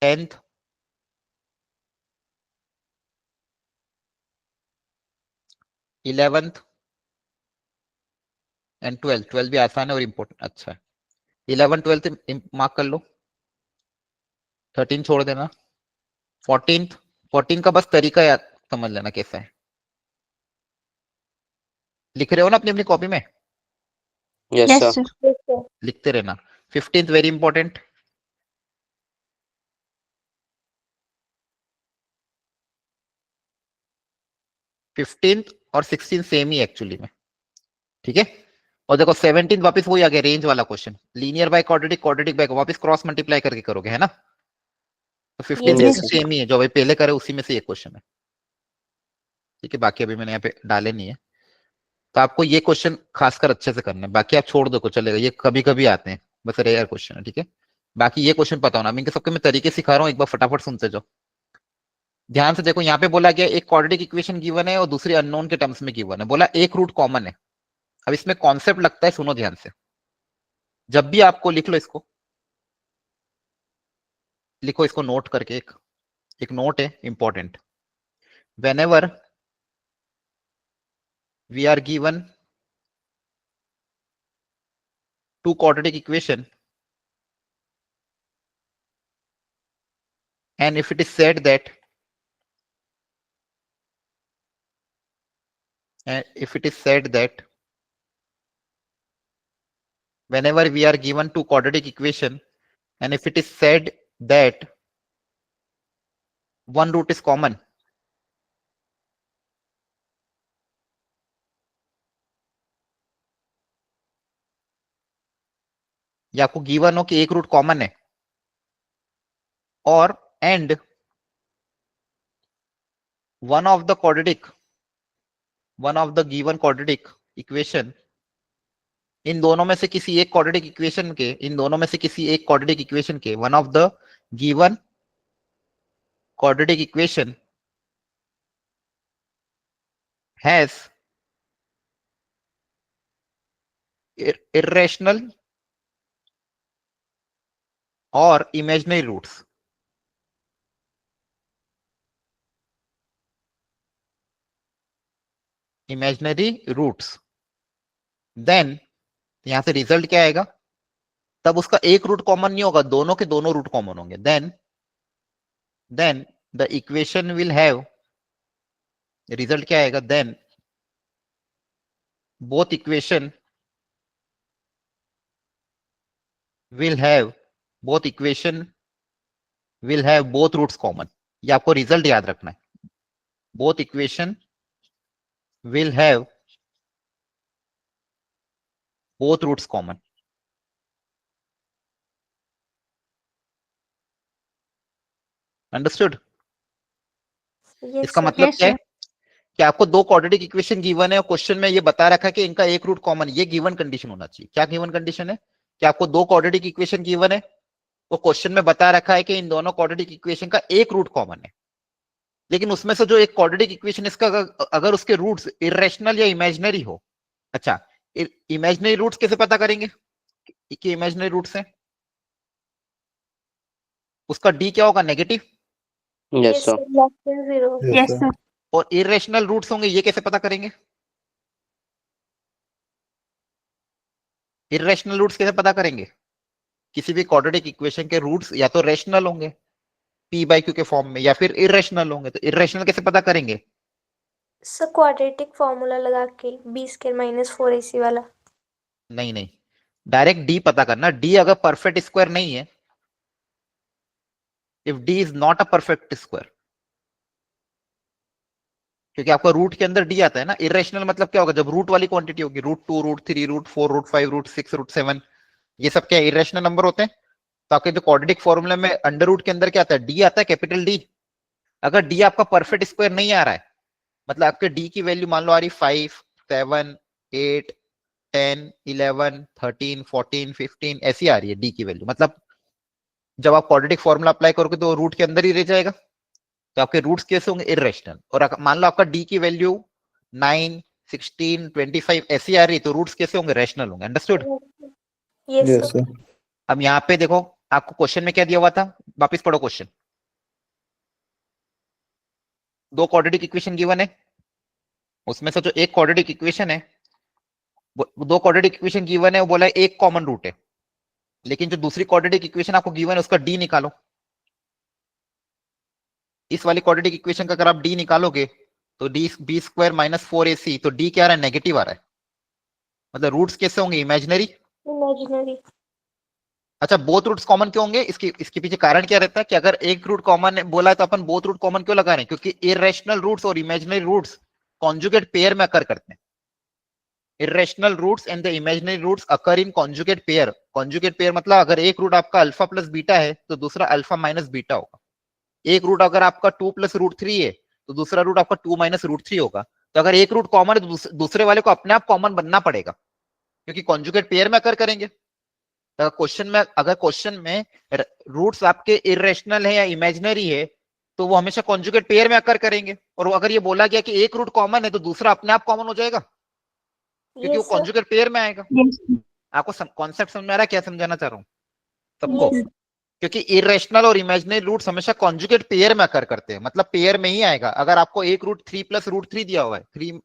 10th, 11th and 12th। 12 भी आसान है और इंपॉर्टेंट, अच्छा है। 11 12 मार्क कर लो, 13 छोड़ देना, 14 का बस तरीका याद समझ लेना कैसा है। लिख रहे हो ना अपनी अपनी कॉपी में, yes Yes, sir. sir. Yes, sir. लिखते रहना। 15th वेरी इंपॉर्टेंट, और 16 सेम ही एक्चुअली में, ठीक है। और देखो 17 वापस वही आ गया, रेंज वाला question, linear by quadratic, quadratic by वापस क्रॉस मल्टीप्लाई करके करोगे, है ना। तो 15 Yes, 16 sir. सेम ही है, जो अभी पहले करे उसी में से एक क्वेश्चन है, ठीक है। बाकी अभी मैंने यहाँ पे डाले नहीं है, तो आपको ये क्वेश्चन खासकर अच्छे से करना है, बाकी आप छोड़ दो को चलेगा, ये कभी कभी आते हैं, बस रेयर क्वेश्चन है, ठीक है। बाकी ये क्वेश्चन पता होना, मैं इनके सबके मैं तरीके सिखा रहा हूँ, एक बार फटाफट सुनते जाओ। ध्यान से देखो, यहाँ पे बोला गया एक क्वाड्रेटिक इक्वेशन गिवन है और दूसरी अननोन के टर्म्स में गिवन है, बोला एक रूट कॉमन है। अब इसमें कॉन्सेप्ट लगता है, सुनो ध्यान से, जब भी आपको लिख लो इसको, लिखो इसको नोट करके, एक नोट है important. whenever we are given two quadratic equation and if it is said that whenever we are given two quadratic equation and if it is said that one root is common, या आपको given हो कि एक root common है, और and one of the given quadratic equation, इन दोनों में से किसी एक क्वाड्रेटिक इक्वेशन के, one of the given quadratic equation has irrational or imaginary roots, then यहां से रिजल्ट क्या आएगा, तब उसका एक रूट कॉमन नहीं होगा, दोनों के दोनों रूट कॉमन होंगे, then the equation will have, result क्या आएगा, then both equation will have both roots common. ये आपको रिजल्ट याद रखना है, both equation will have both roots common. Understood. Yes, इसका sir. मतलब Yes, क्या है sir. कि आपको दो क्वाड्रेटिक इक्वेशन गिवन है और क्वेश्चन में ये बता रखा है कि इनका एक रूट कॉमन, ये गिवन कंडीशन होना चाहिए। क्या गिवन कंडीशन है कि आपको दो क्वाड्रेटिक इक्वेशन गिवन है, वो क्वेश्चन में बता रखा है कि इन दोनों क्वाड्रेटिक इक्वेशन का एक रूट कॉमन है, लेकिन उसमें से जो एक क्वाड्रेटिक इक्वेशन इसका अगर उसके रूट्स इरेशनल या इमेजिनरी हो। अच्छा, इमेजिनरी रूट्स कैसे पता करेंगे कि इमेजिनरी रूट्स हैं, उसका डी क्या होगा, negative, yes Yes, sir. sir. Less than 0. Yes, sir. और इरेशनल रूट्स होंगे, ये कैसे पता करेंगे, इरेशनल रूट्स कैसे पता करेंगे, किसी भी क्वाड्रेटिक इक्वेशन के रूट्स या तो रेशनल होंगे p बाई क्यू के फॉर्म में, या फिर इरेशनल होंगे। तो इरेशनल कैसे पता करेंगे, Sir, quadratic formula लगा के b square minus 4ac वाला. नहीं, डायरेक्ट डी पता करना। डी अगर परफेक्ट स्क्वायर नहीं है, if D is not a perfect square, क्योंकि आपका रूट के अंदर डी आता है ना। इरेशनल मतलब क्या होगा, जब रूट वाली क्वांटिटी होगी, root 2, root 3, root 4, root 5, root 6, root 7, ये सब क्या इरेशनल नंबर होते हैं। तो आपके जो क्वाड्रेटिक फॉर्मूले में अंडर रूट के अंदर क्या आता है, डी आता है, कैपिटल डी। अगर डी आपका परफेक्ट स्क्वायर नहीं आ रहा है, मतलब आपके डी की वैल्यू मान लो आ रही 5, 7, 8, 10, 11, 13, 14, 15 ऐसी आ रही है डी की वैल्यू, मतलब जब आप क्वाड्रेटिक फॉर्मूला अप्लाई करोगे तो रूट के अंदर ही रह जाएगा, तो आपके रूट्स कैसे होंगे, इरेशनल। और मान लो आपका डी की वैल्यू 9, 16, 25 ऐसी आ रही, तो रूट्स कैसे होंगे, रैशनल होंगे। Understood. Yes, Yes, sir. sir. अब यहाँ पे देखो, आपको क्वेश्चन में क्या दिया हुआ था, वापस पढ़ो क्वेश्चन। दो क्वाड्रेटिक इक्वेशन गिवन है, उसमें से जो एक क्वाड्रेटिक इक्वेशन है, दो क्वाड्रेटिक इक्वेशन गिवन है, वो बोला है एक कॉमन रूट है, लेकिन जो दूसरी क्वाड्रेटिक इक्वेशन आपको गिवन है उसका डी निकालो। इस वाली क्वाड्रेटिक इक्वेशन का अगर आप डी निकालोगे तो D B square minus 4ac, तो डी क्या आ रहा है, नेगेटिव आ रहा है। मतलब रूट्स कैसे होंगे, इमेजिनरी। इमेजिनरी। अच्छा, बोथ रूट्स कॉमन क्यों होंगे, इसके पीछे कारण क्या रहता है कि अगर एक रूट कॉमन बोला है तो अपन बोथ रूट कॉमन क्यों लगा रहे हैं, क्योंकि इरेशनल रूट्स और इमेजिनरी रूट्स कॉन्जुगेट पेयर में अकर करते हैं। Irrational roots and the imaginary roots occur in conjugate pair. Conjugate pair मतलब अगर एक रूट आपका अल्फा प्लस बीटा है तो दूसरा अल्फा माइनस बीटा होगा। एक रूट अगर आपका 2 प्लस रूट 3 है तो दूसरा रूट आपका 2 माइनस रूट 3 होगा। तो अगर एक रूट कॉमन है तो दूसरे वाले को अपने आप कॉमन बनना पड़ेगा, क्योंकि कॉन्जुगेट पेयर में अकर करेंगे। अगर क्वेश्चन में रूट्स आपके इरेशनल है या इमेजिनरी है तो वो हमेशा कॉन्जुगेट पेयर में अकर करेंगे। और अगर ये बोला गया कि एक रूट कॉमन है तो दूसरा अपने आप कॉमन हो जाएगा, क्योंकि वो यस सर। कॉन्जुगेट पेयर में आएगा। Yes. आपको कॉन्सेप्ट समझ में आ रहा है, क्या समझाना चाह रहा हूँ सबको? Yes. क्योंकि इरेशनल और इमेजिनरी रूट्स हमेशा कॉन्जुगेट पेयर में अकर करते हैं, मतलब पेयर में ही आएगा। अगर आपको एक रूट 3 प्लस रूट 3 दिया हुआ है, 3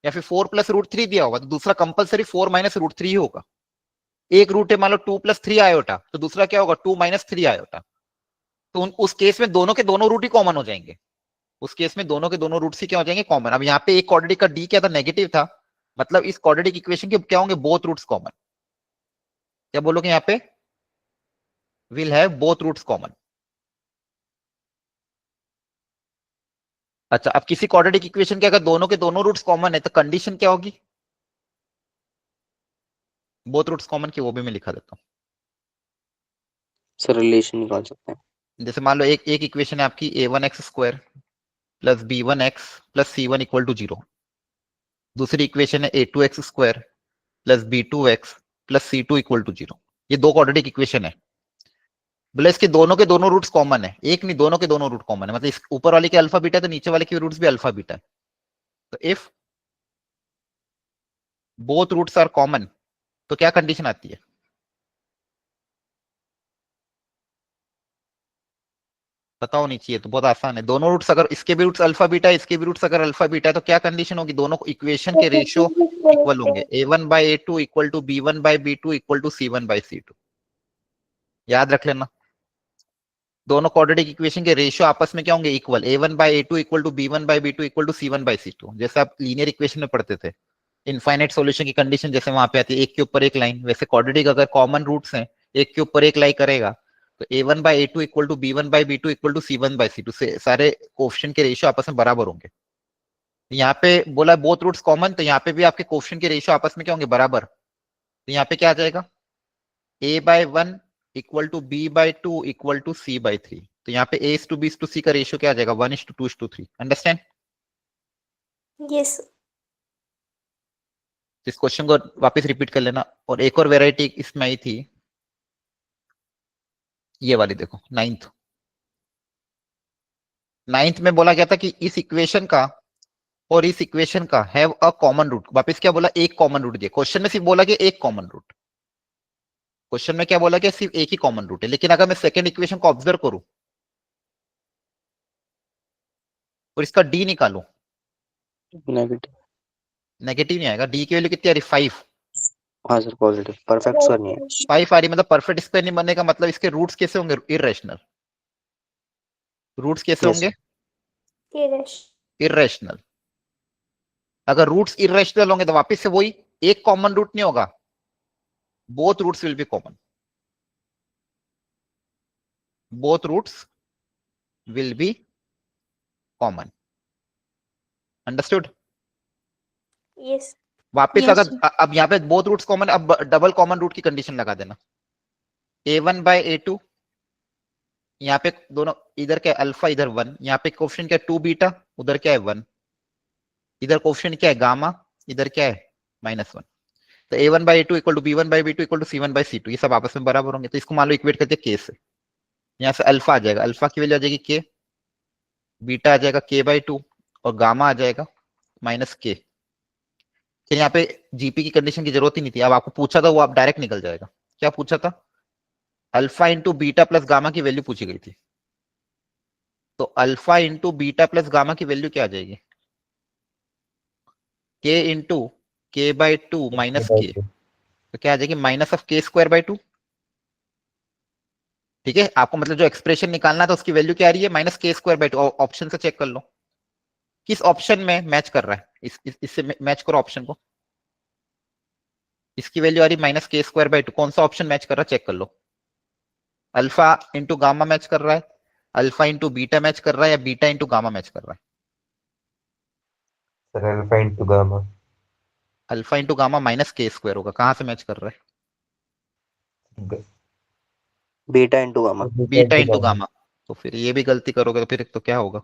या फिर 4 प्लस रूट 3 दिया होगा तो दूसरा कंपलसरी 4 माइनस रूट 3 होगा। एक रूट है मान लो 2 प्लस 3 आयोटा, तो दूसरा क्या होगा 2 माइनस 3 आयोटा। तो उस केस में दोनों के दोनों रूट ही कॉमन हो जाएंगे। उस केस में दोनों के दोनों रूट्स ही क्या हो जाएंगे, कॉमन। अब यहाँ पे एक क्वाड्रेटिक का डी क्या था, नेगेटिव था, मतलब इस क्वाड्रेटिक इक्वेशन के क्या होंगे, बोथ रूट्स कॉमन। क्या बोलोगे यहाँ पे, will have both roots common. अच्छा, अब किसी क्वाड्रेटिक इक्वेशन के अगर दोनों के दोनों रूट्स कॉमन है तो कंडीशन क्या होगी, बोथ रूट्स कॉमन की, वो भी मैं लिखा देता हूँ। सर रिलेशन निकाल सकते हैं। जैसे मान लो एक इक्वेशन है आपकी a1x square plus b1x plus c1 equal to 0। दूसरी इक्वेशन है a2x square plus b2x plus c2 equal to 0। ये दो क्वाड्रेटिक इक्वेशन है। बोले इसके दोनों के दोनों रूट्स कॉमन है, एक नहीं दोनों के दोनों रूट कॉमन है, मतलब इस ऊपर वाले के अल्फा बीटा है तो नीचे वाले के रूट्स भी अल्फा बीटा है। तो if both roots are common तो क्या कंडीशन आती है, बताओ नहीं चाहिए तो बहुत आसान है। दोनों रूट्स अगर इसके भी रूट्स अल्फा बीटा है, इसके भी रूट्स अगर अल्फा बीटा है तो क्या कंडीशन होगी, दोनों इक्वेशन के रेशियो इक्वल होंगे। a1/a2 equal to b1/b2 equal to c1/c2। याद रख लेना, दोनों क्वाड्रेटिक इक्वेशन के रेशियो आपस में क्या होंगे, equal. a1/a2 equal to b1/b2 equal to c1/c2। जैसे आप लीनियर इक्वेशन में पढ़ते थे, इनफाइनाइट सॉल्यूशन की कंडीशन जैसे वहां पे आती है एक के ऊपर एक लाइन, वैसे क्वाड्रेटिक अगर कॉमन रूट्स हैं एक के ऊपर एक लाइन करेगा तो a1/a2 equal to b1/b2 equal to c1/c2 से सारे कोएफिशिएंट के रेशियो आपस में बराबर होंगे। यहाँ पे बोला बोथ रूट्स कॉमन, तो यहाँ पे भी आपके कोएफिशिएंट के रेशियो आपस में क्या होंगे, बराबर। तो यहाँ पे क्या आ जाएगा, a/1 equal to b/2 equal to c/3। तो यहाँ पे a:b:c का रेशियो क्या आ जाएगा, 1:2:3। अंडरस्टैंड? यस। इस क्वेश्चन को वापस रिपीट कर लेना। और एक और वेराइटी इसमें आई थी, ये वाली देखो, नाइन्थ में बोला गया था कि इस इक्वेशन का और इस इक्वेशन का हैव अ कॉमन रूट। वापस क्या बोला, एक कॉमन रूट दिया। क्वेश्चन में सिर्फ बोला कि एक कॉमन रूट, क्वेश्चन में क्या बोला कि सिर्फ एक ही कॉमन रूट है। लेकिन अगर मैं सेकंड इक्वेशन को ऑब्जर्व करूं और इसका डी निकालूं, नेगेटिव। नेगेटिव नहीं आएगा। डी की वैल्यू कितनी आ रही, 5। हाँ सर पॉजिटिव, परफेक्ट स्क्वायर नहीं है। 5 आ रही, मतलब परफेक्ट स्क्वायर नहीं बनने का मतलब इसके रूट्स कैसे होंगे, इररेशनल। रूट्स कैसे Yes, होंगे, यस। इररेशनल। अगर रूट्स इररेशनल होंगे तो वापस से वही, एक कॉमन रूट नहीं होगा, both roots will be common. Both roots will be common. Understood? Yes. वापस Yes, अगर अब यहाँ पे बोथ रूट्स कॉमन, अब डबल कॉमन रूट की कंडीशन लगा देना। a1/a2, यहाँ पे दोनों, इधर क्या है अल्फा, इधर 1, यहाँ पे कोएफिशिएंट क्या है 2 बीटा, उधर क्या है 1, इधर कोएफिशिएंट क्या है गामा, इधर क्या है -1। तो a1/a2 equal to b1/b2 equal to c1/c2, ये सब आपस में बराबर होंगे। तो इसको मान लो इक्वेट करते हैं k से। यहाँ से अल्फा आ जाएगा, अल्फा की वैल्यू आ जाएगी k, बीटा आ जाएगा k/2 और गामा आ जाएगा -k। फिर यहाँ पे जीपी की कंडीशन की जरूरत ही नहीं थी। अब आपको पूछा था वो आप डायरेक्ट निकल जाएगा। क्या पूछा था, alpha into beta plus gamma की वैल्यू पूछी गई थी। तो alpha into beta plus gamma की वैल्यू क्या आ जाएगी, k into k/2 minus k। तो क्या आ जाएगी, -(k²/2)। ठीक है, आपको मतलब जो एक्सप्रेशन निकालना था उसकी वैल्यू क्या आ रही है, माइनस के स्क्वायर बाई टू। ऑप्शन से चेक कर लो किस ऑप्शन में मैच कर रहा है, इससे मैच करो ऑप्शन को। इसकी वैल्यू आ रही माइनस के स्क्वायर बाई टू, कौन सा ऑप्शन मैच कर रहा है चेक कर लो। अल्फा इंटू गामा मैच कर रहा है, अल्फा इंटू बीटा मैच कर रहा है, या बीटा इंटू गामा मैच कर रहा है। Sir alpha into gamma. Alpha into gamma minus के स्क्वायर होगा, कहां से मैच कर रहा है, beta into gamma. Beta into gamma. तो फिर ये भी गलती करोगे तो फिर तो क्या होगा,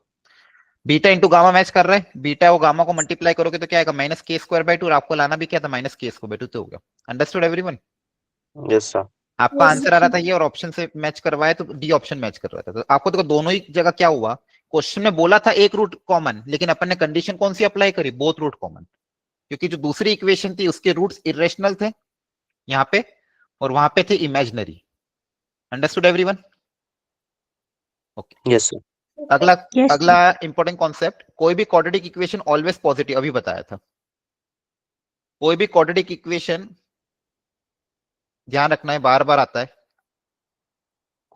बीटा इंटू गामा मैच कर रहा है, बीटा और गामा को मल्टीप्लाई करोगे तो क्या आएगा, माइनस के स्क्वायर बाई टू, और आपको लाना भी क्या था, माइनस के स्क्वायर बाई टू, तो हो गया। Understood everyone. Yes sir. आपका Yes, आंसर आ रहा था ये और ऑप्शन से मैच करवाया तो डी ऑप्शन मैच कर रहा था। तो आपको देखो दोनों ही जगह क्या हुआ, क्वेश्चन में बोला था एक रूट कॉमन, लेकिन अपन ने कंडीशन कौन सी अप्लाई करी, बोथ रूट कॉमन, क्योंकि जो दूसरी इक्वेशन थी उसके रूट्स इरेशनल थे यहाँ पे, और वहां पे थे imaginary. Understood everyone. Okay, yes sir. अगला Yes, sir. अगला इंपॉर्टेंट कॉन्सेप्ट, कोई भी क्वाड्रेटिक इक्वेशन ऑलवेज पॉजिटिव, अभी बताया था। कोई भी क्वाड्रेटिक इक्वेशन, ध्यान रखना है, बार बार आता है,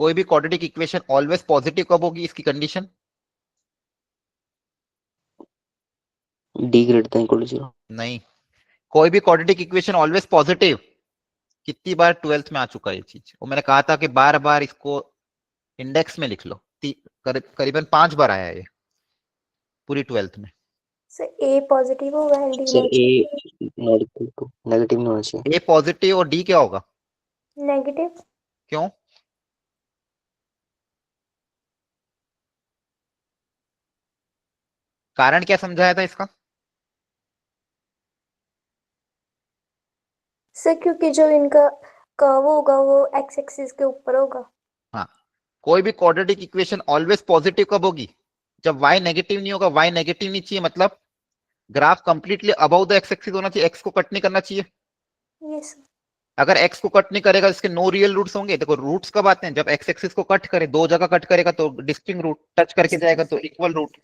कोई भी क्वाड्रेटिक इक्वेशन ऑलवेज पॉजिटिव कब होगी, इसकी condition, D greater than equal to 0। नहीं, कोई भी क्वाड्रेटिक इक्वेशन ऑलवेज पॉजिटिव, कितनी बार 12th में आ चुका है ये चीज, और मैंने कहा था कि बार बार इसको इंडेक्स में लिख लो, करीबन 5 बार आया है ये पूरी 12th में। सर ए पॉजिटिव होगा and D sir A not equal to, negative नहीं होना चाहिए। ए पॉजिटिव और डी क्या होगा, नेगेटिव। क्यों, कारण क्या समझाया था इसका, सर क्योंकि जो इनका कर्व होगा वो एक्स एक्सिस के ऊपर होगा। हाँ, कोई भी क्वाड्रेटिक इक्वेशन ऑलवेज पॉजिटिव कब होगी, जब y नेगेटिव नहीं होगा, y नेगेटिव नहीं चाहिए, मतलब graph completely above the x axis होना चाहिए, x को कट नहीं करना चाहिए। Yes sir. अगर x को कट नहीं करेगा इसके नो रियल रूट्स होंगे। देखो रूट्स कब आते हैं, जब x एक्सिस को कट करे, दो जगह कट करेगा तो डिस्टिंक्ट रूट, टच करके जाएगा तो इक्वल रूट,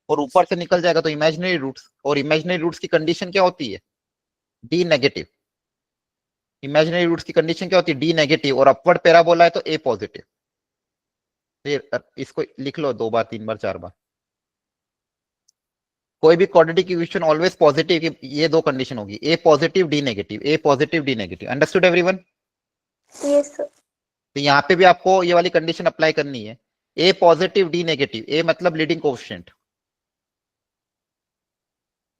और ऊपर से निकल जाएगा तो इमेजिनरी रूट्स, और इमेजिनरी रूट्स की कंडीशन क्या होती है, डी नेगेटिव। इमेजिनरी रूट्स की कंडीशन क्या होती है, डी नेगेटिव, और अपवर्ड पैराबोला है तो ए पॉजिटिव। फिर इसको लिख लो 2 बार 3 बार 4 बार। कोई भी क्वाड्रेटिक इक्वेशन ऑलवेज पॉजिटिव की ये दो कंडीशन होगी, A positive D negative, A positive D negative. Understood everyone. Yes sir. तो यहाँ पे भी आपको ये वाली कंडीशन अप्लाई करनी है, A positive D negative, A मतलब लीडिंग कोएफिशिएंट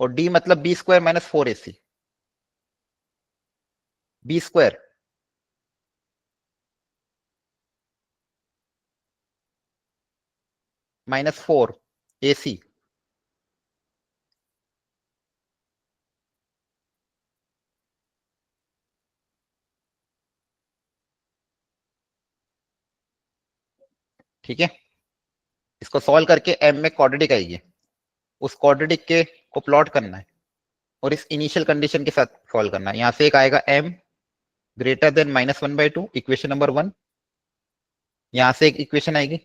और डी मतलब B square minus 4ac, B square minus 4ac, ठीक है। इसको सॉल्व करके m में क्वाड्रेटिक आएगी, उस क्वाड्रेटिक के को प्लॉट करना है और इस इनिशियल कंडीशन के साथ सॉल्व करना है। यहां से एक आएगा m greater than -1/2, equation number 1। यहां से एक इक्वेशन आएगी,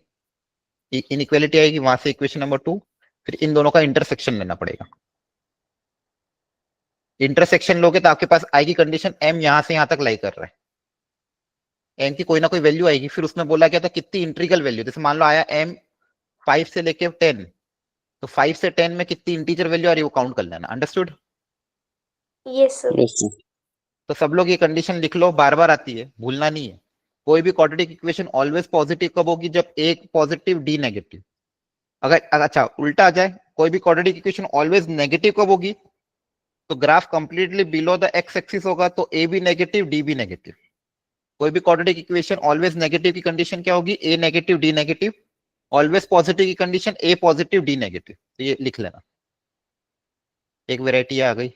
इनइक्वालिटी आएगी, वहां से इक्वेशन नंबर 2। फिर इन दोनों का इंटरसेक्शन लेना पड़ेगा। इंटरसेक्शन लोगे तो आपके पास आएगी कंडीशन m यहां से यहां तक लाई कर रहा है, m की कोई ना कोई वैल्यू आएगी। फिर उसमें बोला गया था कितनी इंटीग्रल वैल्यू, जैसे मान लो आया m 5 से लेके 10, तो 5 से 10 में कितनी इंटीजर वैल्यू आ रही है वो काउंट कर लेना। Understood. Yes sir. Yes sir. तो सब लोग ये कंडीशन लिख लो, बार बार आती है, भूलना नहीं है। कोई भी क्वाड्रेटिक इक्वेशन ऑलवेज पॉजिटिव कब होगी, जब एक पॉजिटिव डी नेगेटिव। अगर अच्छा उल्टा आ जाए, कोई भी क्वाड्रेटिक इक्वेशन ऑलवेज नेगेटिव कब होगी, तो graph completely below the x axis होगा, तो ए भी नेगेटिव डी भी नेगेटिव। कोई भी क्वाड्रेटिक इक्वेशन ऑलवेज नेगेटिव की कंडीशन क्या होगी, A negative D negative. Always positive की condition A positive D negative. तो ये लिख लेना, एक वेराइटी आ गई।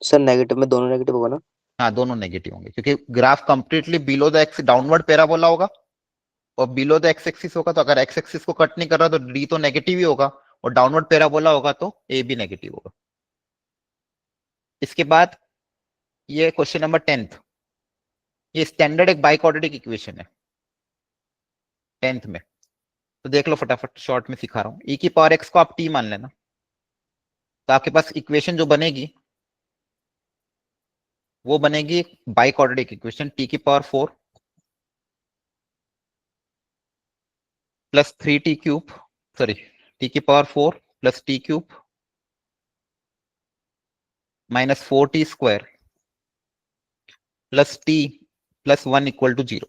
सर नेगेटिव में दोनों नेगेटिव होगा ना। हाँ दोनों नेगेटिव होंगे, क्योंकि graph completely below the x, downward parabola होगा और बिलो द एक्स एक्सिस होगा। तो अगर एक्स एक्सिस को कट नहीं कर रहा तो डी तो नेगेटिव ही होगा, और डाउनवर्ड पैराबोला होगा तो ए भी नेगेटिव होगा। इसके बाद ये क्वेश्चन नंबर 10th, ये स्टैंडर्ड एक बाइक्वाड्रेटिक इक्वेशन है 10th में। तो देख लो फटाफट, शॉर्ट में सिखा रहा हूँ। e की पावर x को आप t मान लेना, तो आपके पास इक्वेशन जो बनेगी वो बनेगी बाइक्वाड्रेटिक इक्वेशन, t की power 4 plus 3t cube, sorry t की power 4 plus t cube minus 4t square plus t plus 1 equal to 0।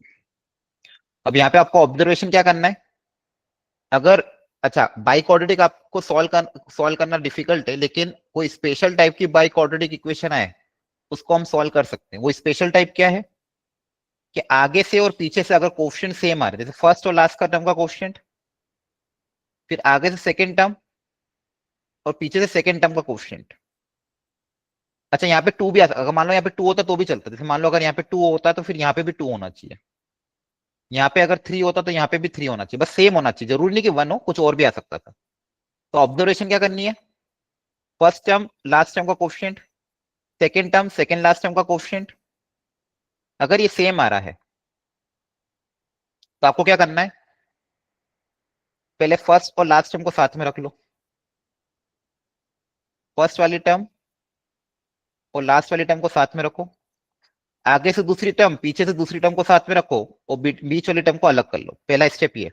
अब यहाँ पे आपको ऑब्जर्वेशन क्या करना है, अगर अच्छा बाई क्वाड्रेटिक आपको सॉल्व करना डिफिकल्ट है, लेकिन कोई स्पेशल टाइप की बाई क्वाड्रेटिक इक्वेशन है उसको हम सॉल्व कर सकते हैं। वो स्पेशल टाइप क्या है कि आगे से और पीछे से अगर कोफिशिएंट सेम आ रहे, जैसे फर्स्ट और लास्ट का टर्म का कोफिशिएंट, फिर आगे से सेकेंड टर्म और पीछे से सेकेंड टर्म का कोफिशिएंट। अच्छा यहाँ पे 2 भी अगर मान लो यहाँ पे 2 होता तो भी चलता, जैसे मान लो अगर यहाँ पे 2 होता तो फिर यहाँ पे भी 2 होना चाहिए, यहाँ पे अगर 3 होता तो यहाँ पे भी 3 होना चाहिए, बस सेम होना चाहिए, जरूरी नहीं कि 1 हो, कुछ और भी आ सकता था। तो ऑब्जर्वेशन क्या करनी है, फर्स्ट टर्म लास्ट टर्म का coefficient, second term second last term का कोफिशिएंट, अगर ये सेम आ रहा है तो आपको क्या करना है, पहले फर्स्ट और लास्ट टर्म को साथ में रख लो, फर्स्ट वाली टर्म और लास्ट वाली टर्म को साथ में रखो, आगे से दूसरी टर्म पीछे से दूसरी टर्म को साथ में रखो और बीच वाली टर्म को अलग कर लो। पहला स्टेप ये,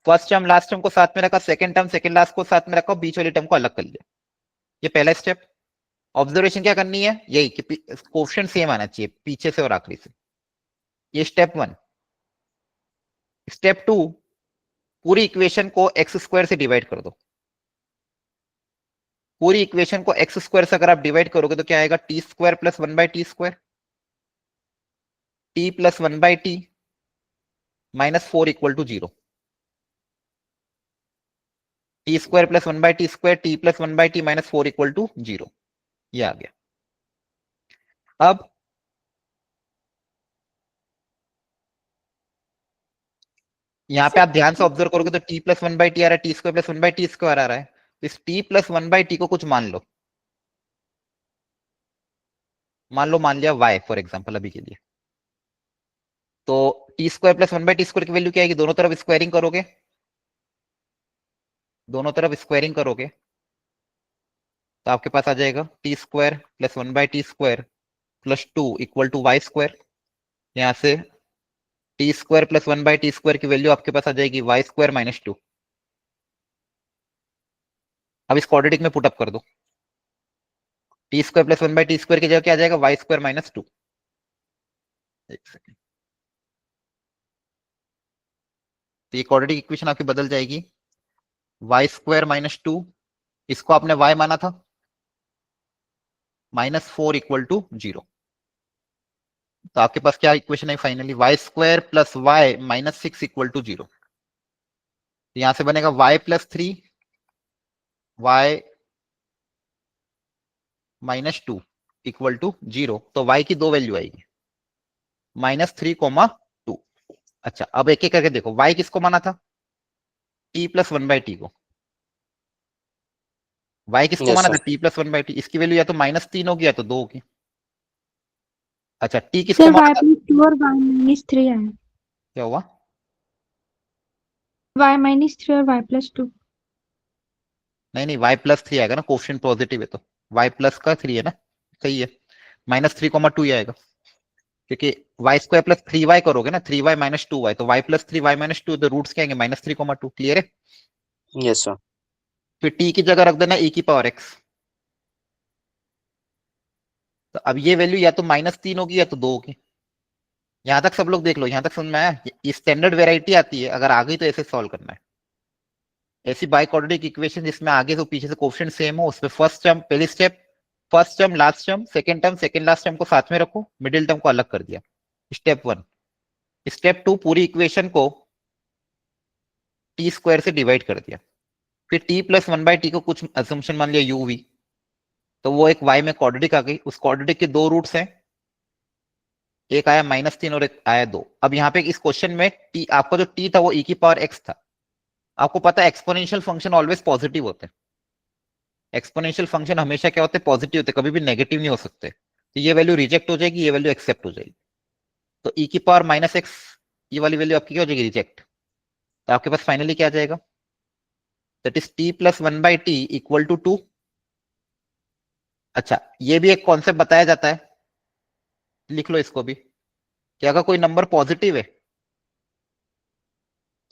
फर्स्ट टर्म लास्ट टर्म को साथ में रखा, सेकंड टर्म सेकंड लास्ट को साथ में रखा, बीच वाली टर्म को अलग कर लिया, ये पहला स्टेप। ऑब्जर्वेशन क्या करनी है, यही कि कोफिशिएंट सेम आना चाहिए पीछे से और आखिरी से, ये स्टेप 1। स्टेप 2, पूरी इक्वेशन को एक्स स्क्वायर से डिवाइड कर दो। पूरी इक्वेशन को एक्स स्क्वायर से अगर आप डिवाइड करोगे तो क्या आएगा, T square plus 1/t square, T plus 1/t minus 4 equal to 0। T square plus 1/t square, T plus 1/t minus 4 equal to 0, ये आ गया। अब यहाँ पे आप ध्यान से ऑब्जर्व करोगे तो टी प्लस 1/t आ रहा है, T square plus 1/t square आ रहा है, तो इस टी प्लस 1/t को कुछ मान लो, मान लिया y फॉर एग्जाम्पल अभी के लिए। तो T square plus 1/t square की वैल्यू क्या आएगी, दोनों तरफ स्क्वायरिंग करोगे, दोनों तरफ स्क्वायरिंग करोगे तो आपके पास आ जाएगा T square plus 1/t square plus 2 equal to Y square. यहां से T square plus 1/t square की वैल्यू आपके पास आ जाएगी वाई स्क्वायर माइनस 2। अब इस क्वाड्रेटिक में पुटअप कर दो, T square plus 1/t square की जगह क्या आ जाएगा, वाई स्क्वायर माइनस 2। एक सेकेंड, तो ये क्वाड्रेटिक इक्वेशन आपकी बदल जाएगी, वाई स्क्वायर माइनस 2, इसको आपने y माना था, माइनस 4 इक्वल टू 0। तो आपके पास क्या इक्वेशन है finally, Y square plus Y minus 6 equal to 0। यहां से बनेगा y plus 3 y minus 2 equal to 0। तो y की दो वैल्यू आएगी, -3, 2। अच्छा अब एक एक करके देखो, y किसको माना था, t प्लस 1/t को, y किसको Yes, माना sir. था, t प्लस 1/t, इसकी वैल्यू या तो -3 होगी या तो 2 होगी। अच्छा t किसको सर माना y था, प्लस 2 और y माइनस 3 है, क्या हुआ, y माइनस 3 और y प्लस 2। नहीं y प्लस 3 आएगा ना, कोफिशिएंट पॉजिटिव है तो y प्लस का 3 है ना, सही है, -3, 2 ही आएगा, क्योंकि वाई स्क्वायर प्लस 3y करोगे ना, 3y माइनस 2y, तो y प्लस 3y माइनस 2, तो रूट्स क्या आएंगे, -3, 2। क्लियर है, Yes, sir. फिर t की जगह रख देना e की पावर x। तो अब ये वैल्यू या तो -3 होगी या तो 2 होगी। यहां तक सब लोग देख लो, यहां तक समझ में आया, ये स्टैंडर्ड वेराइटी आती है, अगर आ गई तो ऐसे सॉल्व करना है। ऐसी बाई क्वाड्रेटिक इक्वेशन जिसमें आगे से पीछे से कोफिशिएंट सेम हो, उसमें फर्स्ट टर्म पहली step, first term last term second term second last term को साथ में रखो, मिडिल टर्म को अलग कर दिया, स्टेप 1। स्टेप 2, पूरी इक्वेशन को टी स्क्वायर से डिवाइड कर दिया, फिर t प्लस 1/t को कुछ असम्पशन मान लिया uv, तो वो एक y में क्वाड्रेटिक आ गई, उस क्वाड्रेटिक के दो रूट्स हैं, एक आया -3 और एक आया 2। अब यहाँ पे इस क्वेश्चन में t, आपका जो t था वो e की पावर x था। आपको पता है एक्सपोनेंशियल फंक्शन ऑलवेज पॉजिटिव होते हैं, एक्सपोनेंशियल फंक्शन हमेशा क्या होते हैं, पॉजिटिव होते हैं, कभी भी नेगेटिव नहीं हो सकते। तो ये वैल्यू रिजेक्ट हो जाएगी, ये वैल्यू एक्सेप्ट हो जाएगी, तो e की पावर -x, ये वाली वैल्यू आपकी क्या हो जाएगी, रिजेक्ट। तो आपके पास फाइनली क्या आ जाएगा, that is t plus 1/t equal to 2। अच्छा ये भी एक कॉन्सेप्ट बताया जाता है, लिख लो इसको भी, कि अगर कोई नंबर पॉजिटिव है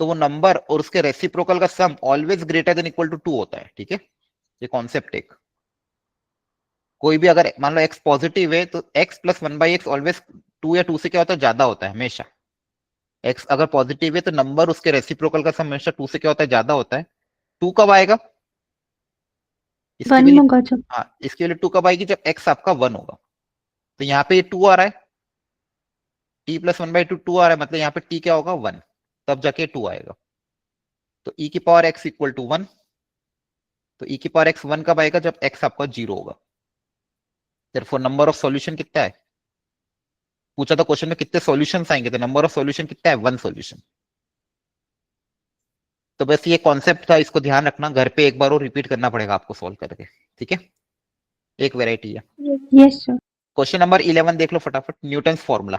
तो वो नंबर और उसके रेसिप्रोकल का sum always greater than equal to 2 होता है, ठीक है। ये कॉन्सेप्ट एक, कोई भी अगर मान लो x पॉजिटिव है तो x प्लस 1/x ऑलवेज 2 या 2 से क्या होता है, ज्यादा होता है हमेशा। x अगर पॉजिटिव है तो नंबर उसके रेसिप्रोकल का सम हमेशा 2 से क्या होता है, ज्यादा होता है। 2 कब आएगा, इसकी 1 वैल्यू, होगा जब। हाँ इसकी वैल्यू 2 कब आएगी, जब x आपका 1 होगा। तो यहाँ पे 2 आ रहा है, t प्लस 1/2 2 आ रहा है, मतलब यहाँ पे t क्या होगा, 1, तब जाके 2 आएगा। तो e की पावर x इक्वल टू 1, तो e की पावर x 1 कब आएगा, जब x आपका 0 होगा। देयरफॉर नंबर ऑफ सॉल्यूशन कितना है, पूछा था क्वेश्चन में कितने सॉल्यूशंस आएंगे, तो नंबर ऑफ सॉल्यूशन कितना है, 1 सॉल्यूशन। तो बस ये कॉन्सेप्ट था, इसको ध्यान रखना, घर पे एक बार और रिपीट करना पड़ेगा आपको सॉल्व करके, ठीक है। एक वेराइटी है। Yes sir. क्वेश्चन नंबर 11 देख लो फटाफट, न्यूटन्स फॉर्मूला।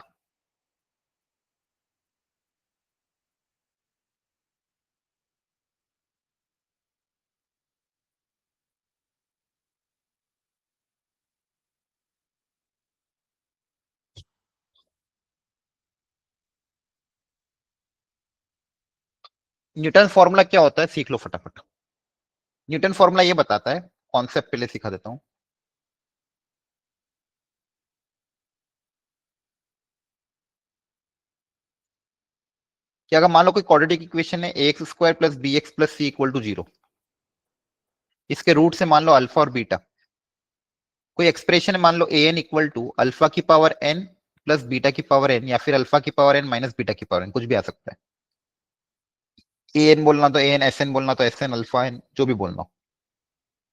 न्यूटन फॉर्मूला क्या होता है, सीख लो फटाफट। न्यूटन फॉर्मूला ये बताता है, कॉन्सेप्ट पहले सिखा देता हूं। कि अगर मान लो कोई क्वाड्रेटिक इक्वेशन है ax² plus bx plus c equal to 0, इसके रूट से मान लो अल्फा और बीटा। कोई एक्सप्रेशन है मान लो an इक्वल टू अल्फा की पावर n प्लस बीटा की पावर n, या फिर अल्फा की पावर n माइनस बीटा की पावर n, कुछ भी आ सकता है। an बोलना तो an, sn बोलना तो sn, अल्फा n, जो भी बोलना हो,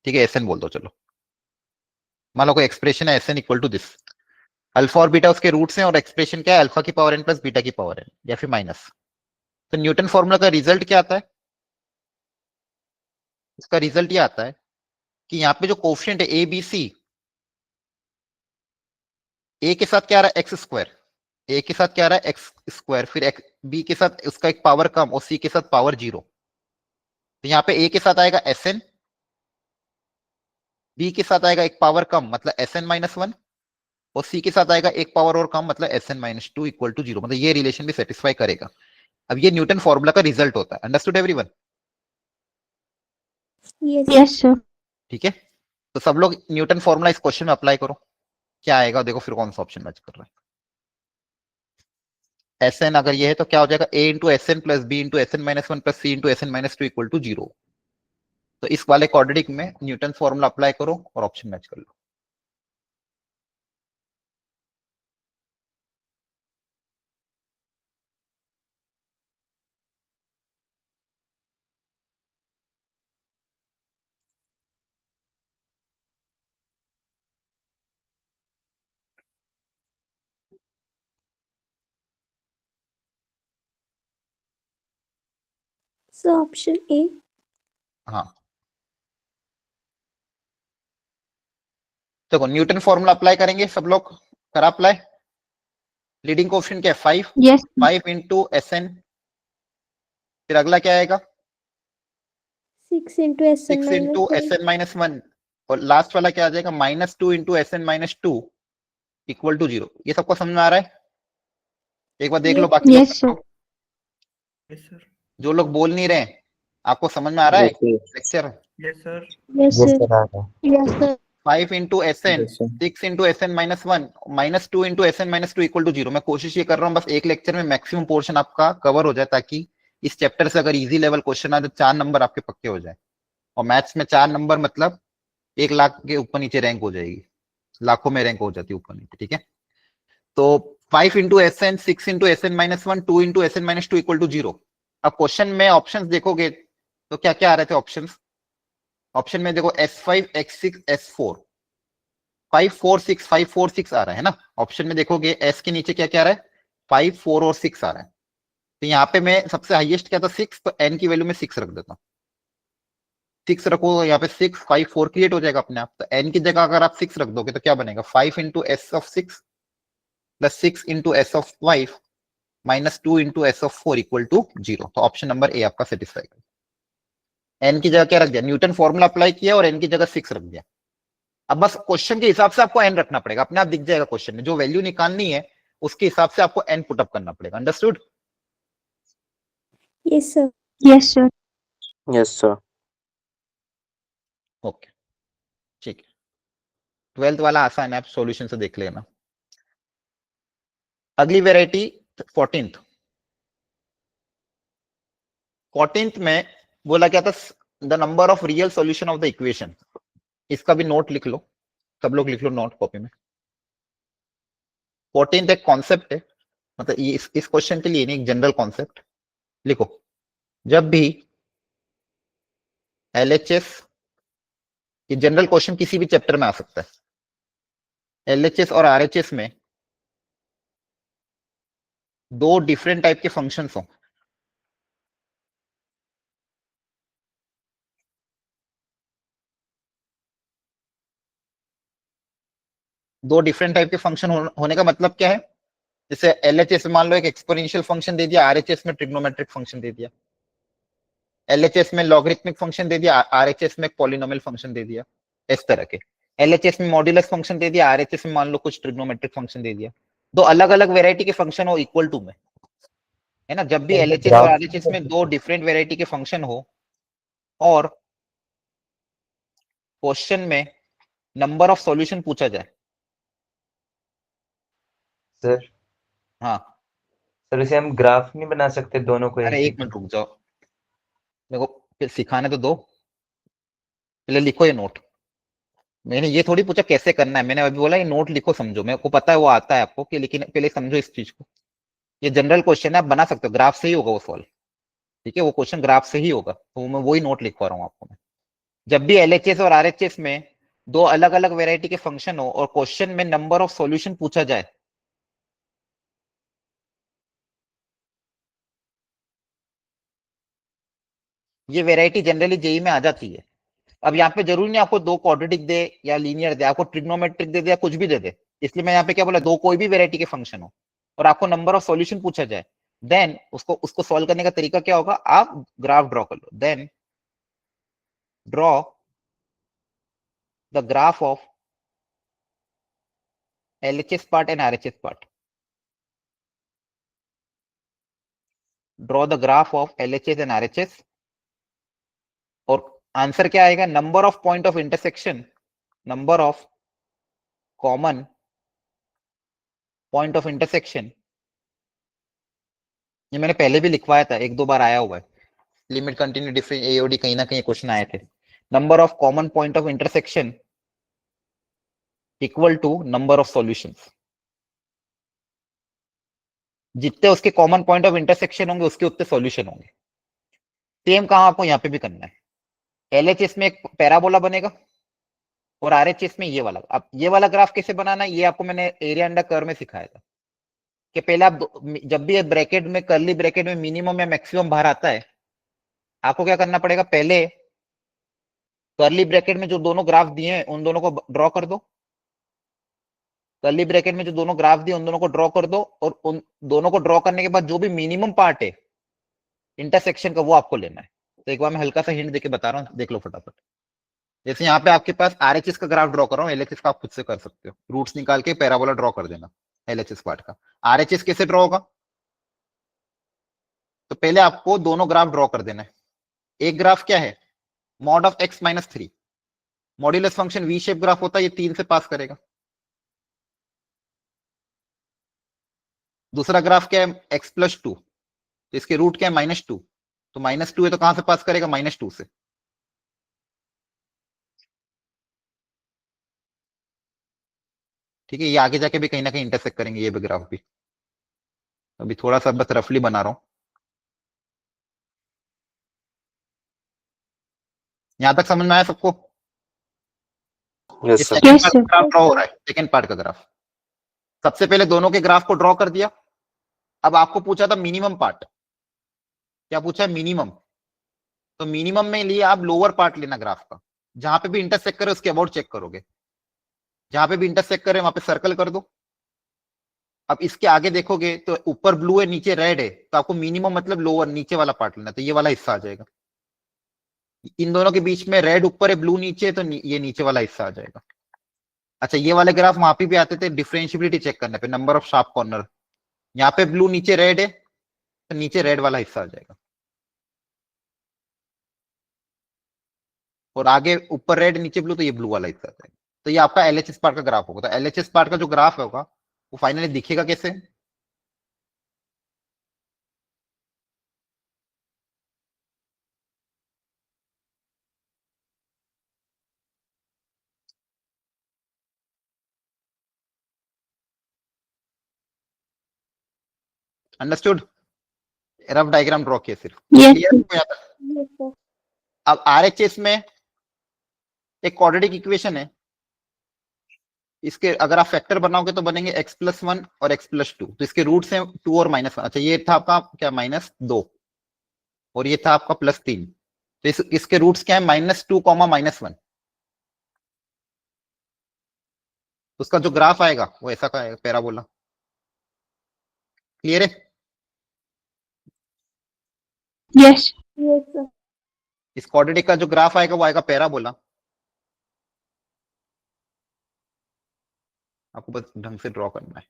ठीक है, sn बोल दो चलो। मान लो कोई एक्सप्रेशन है sn equal to this, alpha और बीटा उसके रूट्स हैं, और एक्सप्रेशन क्या है, अल्फा की पावर n प्लस बीटा की पावर n, या फिर माइनस। तो न्यूटन फॉर्मूला का रिजल्ट क्या आता है, इसका रिजल्ट ये आता है कि यहाँ पे जो कोफिशिएंट है ए बी सी, ए के साथ क्या आ रहा है, x², ए के साथ क्या आ रहा है, x², फिर बी के साथ उसका एक पावर कम, और सी के साथ पावर 0। तो यहाँ पे ए के साथ आएगा Sn, बी के साथ आएगा एक पावर कम मतलब Sn-1, और सी के साथ आएगा एक पावर और कम मतलब Sn-2 इक्वल टू 0, मतलब ये रिलेशन भी सेटिस्फाई करेगा। अब ये न्यूटन फॉर्मूला का रिजल्ट होता है, अंडरस्टूड एवरीवन? Yes sir. ठीक है, तो सब लोग न्यूटन फॉर्मूला इस क्वेश्चन में अप्लाई करो, क्या आएगा देखो, फिर कौन सा ऑप्शन मैच कर रहा है। Sn अगर ये है तो क्या हो जाएगा, a into Sn plus b into Sn-1 plus c into Sn-2 equal to 0। तो इस वाले क्वाड्रेटिक में न्यूटन फॉर्मूला अप्लाई करो और ऑप्शन मैच कर लो। So option A. हाँ, देखो न्यूटन फॉर्मूला अप्लाई करेंगे सब लोग, करा अप्लाई। लीडिंग कोएफिशिएंट क्या है, 5, यस 5 इंटू Sn, फिर अगला क्या आएगा, 6 into 6 इंटू Sn-1, और लास्ट वाला क्या आ जाएगा, -2 इंटू Sn-2 इक्वल टू 0। ये सबको समझ में आ रहा है, एक बार देख लो बाकी लोग यस सर। बताओ। जो लोग बोल नहीं रहे आपको समझ में आ रहा है lecture? Yes sir. Yes, sir. Yes sir. 5 into Sn, 6 into Sn-1, -2 into Sn-2 equal to 0। मैं कोशिश ये कर रहा हूँ बस एक लेक्चर में मैक्सिमम पोर्शन आपका कवर हो जाए, ताकि इस चैप्टर से अगर इजी लेवल क्वेश्चन आ तो 4 नंबर आपके पक्के हो जाए। और मैथ्स में 4 नंबर मतलब 1 लाख के ऊपर नीचे रैंक हो जाएगी, लाखों में रैंक हो जाती है ऊपर नीचे, ठीक है। तो 5 into Sn, 6 into Sn-1, 2 into Sn-2 equal to 0। अब क्वेश्चन में ऑप्शंस देखोगे तो क्या क्या आ रहे थे ऑप्शंस, ऑप्शन में देखो S5, X6, S4, 5 4 6, 5 4 6 आ रहा है ना। ऑप्शन में देखोगे S के नीचे क्या क्या आ रहा है, 5 4 और 6 आ रहा है। तो यहाँ पे मैं सबसे हाईएस्ट क्या था 6, तो n की वैल्यू में 6 रख देता हूँ। 6 रखो, यहाँ पे 6 5 4 क्रिएट हो जाएगा अपने आप। तो n की जगह अगर आप 6 रख दोगे तो क्या बनेगा, 5 into S of 6 plus 6 into S of 5 minus 2 into S of 4 equal to 0। तो ऑप्शन नंबर ए आपका सेटिस्फाई कर। n की जगह क्या रख दिया, न्यूटन फॉर्मूला अप्लाई किया और n की जगह 6 रख दिया। अब बस क्वेश्चन के हिसाब से आपको n रखना पड़ेगा, अपने आप दिख जाएगा क्वेश्चन में, जो वैल्यू निकालनी है उसके हिसाब से आपको n पुट अप करना पड़ेगा। Understood? Yes, sir. Yes, sir. Yes sir. Okay ठीक है, 12th वाला आसान है, आप सॉल्यूशन से देख लेना। अगली वेराइटी 14th। 14th में बोला क्या था, the number of real solution of the equation. इसका भी नोट लिख लो, सब लोग लिख लो नोट कॉपी में। 14th एक कॉन्सेप्ट है, मतलब ये इस क्वेश्चन के लिए नहीं, एक जनरल कॉन्सेप्ट लिखो। जब भी एलएचएस, ये जनरल क्वेश्चन किसी भी चैप्टर में आ सकता है, एलएचएस और आरएचएस में दो डिफरेंट टाइप के फंक्शंस हो, दो डिफरेंट टाइप के फंक्शन होने का मतलब क्या है, जैसे एलएचएस में मान लो एक एक्सपोनेंशियल फंक्शन दे दिया, आरएचएस में ट्रिग्नोमेट्रिक फंक्शन दे दिया, एलएचएस में लॉगरिथमिक फंक्शन दे दिया, आरएचएस में एक पॉलिनोमियल फंक्शन दे दिया, इस तरह के। एलएचएस में मॉड्यूलस फंक्शन दे दिया, आरएचएस में मान लो कुछ ट्रिग्नोमेट्रिक फंक्शन दे दिया। दो अलग अलग वेराइटी के फंक्शन हो इक्वल टू में, है ना। जब भी एलएचएस और आरएचएस में दो डिफरेंट वेराइटी के फंक्शन हो और क्वेश्चन में नंबर ऑफ सॉल्यूशन पूछा जाए, सर हाँ सर इसे हम ग्राफ नहीं बना सकते दोनों को अरे एक मिनट रुक जाओ, मेरे को फिर सिखाने तो दो, पहले लिखो ये नोट। मैंने ये थोड़ी पूछा कैसे करना है, मैंने अभी बोला ये नोट लिखो समझो, मेरे को पता है वो आता है आपको कि, लेकिन पहले समझो इस चीज को। ये जनरल क्वेश्चन है, आप बना सकते हो, ग्राफ से ही होगा वो सॉल्व, ठीक है, वो क्वेश्चन ग्राफ से ही होगा, तो मैं वही नोट लिखवा रहा हूँ आपको मैं। जब भी एलएचएस और आरएचएस में दो अलग अलग वेराइटी के फंक्शन हो और क्वेश्चन में नंबर ऑफ सॉल्यूशन पूछा जाए, ये वेराइटी जनरली जेई में आ जाती है। अब यहाँ पे जरूरी नहीं आपको दो क्वाड्रेटिक दे या लीनियर दे, आपको ट्रिग्नोमेट्रिक दे दे या कुछ भी दे दे, इसलिए मैं यहाँ पे क्या बोला, दो कोई भी वेराइटी के फंक्शन हो और आपको नंबर ऑफ सॉल्यूशन पूछा जाए, देन उसको सॉल्व करने का तरीका क्या होगा, आप ग्राफ ड्रॉ कर लो। Then draw the graph of LHS part and RHS part. Draw the graph of LHS and RHS. और आंसर क्या आएगा, number of point of intersection, number of common point of intersection, ये मैंने पहले भी लिखवाया था, एक दो बार आया हुआ है, लिमिट कंटिन्यू डिफरेंस एओडी कहीं ना कहीं क्वेश्चन आए थे। Number of common point of intersection equal to number of solutions. जितने उसके कॉमन पॉइंट ऑफ इंटरसेक्शन होंगे उसके उतने सॉल्यूशन होंगे। सेम काम आपको यहाँ पे भी करना है। एलएचएस में एक पैराबोला बनेगा और आरएचएस में ये वाला। अब ये वाला ग्राफ कैसे बनाना है, ये आपको मैंने एरिया अंडर कर्व में सिखाया था कि पहले आप जब भी ब्रैकेट में, कर्ली ब्रैकेट में मिनिमम या मैक्सिमम बाहर आता है, आपको क्या करना पड़ेगा, पहले कर्ली ब्रैकेट में जो दोनों ग्राफ दिए हैं उन दोनों को ड्रॉ कर दो, कर्ली ब्रैकेट में जो दोनों ग्राफ दिए उन दोनों को ड्रॉ कर दो, और उन दोनों को ड्रॉ करने के बाद जो भी मिनिमम पार्ट है इंटरसेक्शन का वो आपको लेना है। तो एक बार मैं हल्का सा हिंट देके बता रहा हूँ, देख लो फटाफट। जैसे यहाँ पे आपके पास आरएचएस का ग्राफ ड्रॉ कर रहा हूँ, एलएचएस का आप खुद से कर सकते हो, रूट्स निकाल के पैराबोला ड्रॉ कर देना एलएचएस पार्ट का। आरएचएस कैसे ड्रॉ होगा, तो पहले आपको दोनों ग्राफ ड्रॉ कर देना है। एक ग्राफ क्या है, mod of x minus 3, modulus function V shape graph होता है, ये 3 से पास करेगा। दूसरा ग्राफ क्या है, एक्स प्लस 2, तो इसके रूट क्या है, -2, तो -2 है तो कहां से पास करेगा, -2 से। ठीक है, ये आगे जाके भी कहीं ना कहीं इंटरसेक्ट करेंगे ये भी ग्राफ भी। अभी थोड़ा सा बस रफली बना रहा हूं, यहां तक समझ में आया सबको। Yes sir. Yes, sir. Graph draw हो रहा है, सेकंड पार्ट का ग्राफ। सबसे पहले दोनों के ग्राफ को ड्रॉ कर दिया। अब आपको पूछा था मिनिमम पार्ट, क्या पूछा है, मिनिमम। तो मिनिमम में लिए आप लोअर पार्ट लेना ग्राफ का, जहां पे भी इंटरसेक्ट करे उसके अबाउट चेक करोगे, जहां पे भी इंटरसेक्ट करे वहां पे सर्कल कर दो। अब इसके आगे देखोगे तो ऊपर ब्लू है नीचे रेड है, तो आपको मिनिमम मतलब लोअर नीचे वाला पार्ट लेना, तो ये वाला हिस्सा आ जाएगा। इन दोनों के बीच में रेड ऊपर है ब्लू नीचे, तो ये नीचे वाला हिस्सा आ जाएगा। अच्छा, ये वाले ग्राफ वहां पे भी आते थे डिफरेंशियबिलिटी चेक करने पे, नंबर ऑफ शार्प कॉर्नर। यहाँ पे ब्लू नीचे रेड है तो नीचे रेड वाला हिस्सा आ जाएगा। और आगे ऊपर रेड नीचे ब्लू, तो ये ब्लू वाला हिस्सा है। तो ये आपका एलएचएस पार्ट का ग्राफ होगा। तो एलएचएस पार्ट का जो ग्राफ होगा वो फाइनली दिखेगा कैसे? अंडरस्टूड? रफ डायग्राम ड्रॉ किया सिर्फ। Yes, Clear हो जाता है? Yes, sir. अब आरएचएस में एक क्वाड्रेटिक इक्वेशन है, इसके अगर आप फैक्टर बनाओगे तो बनेंगे x+1 और x+2। तो इसके रूट्स हैं 2 और -1। अच्छा, ये था आपका क्या -2 और ये था आपका +3। तो इसके रूट्स क्या है? -2, -1। तो उसका जो ग्राफ आएगा वो ऐसा का आएगा, पैराबोला। क्लियर है? yes, Yes, sir. इस क्वाड्रेटिक का जो ग्राफ आएगा वो आएगा पैराबोला। आपको बस ढंग से ड्रॉ करना है।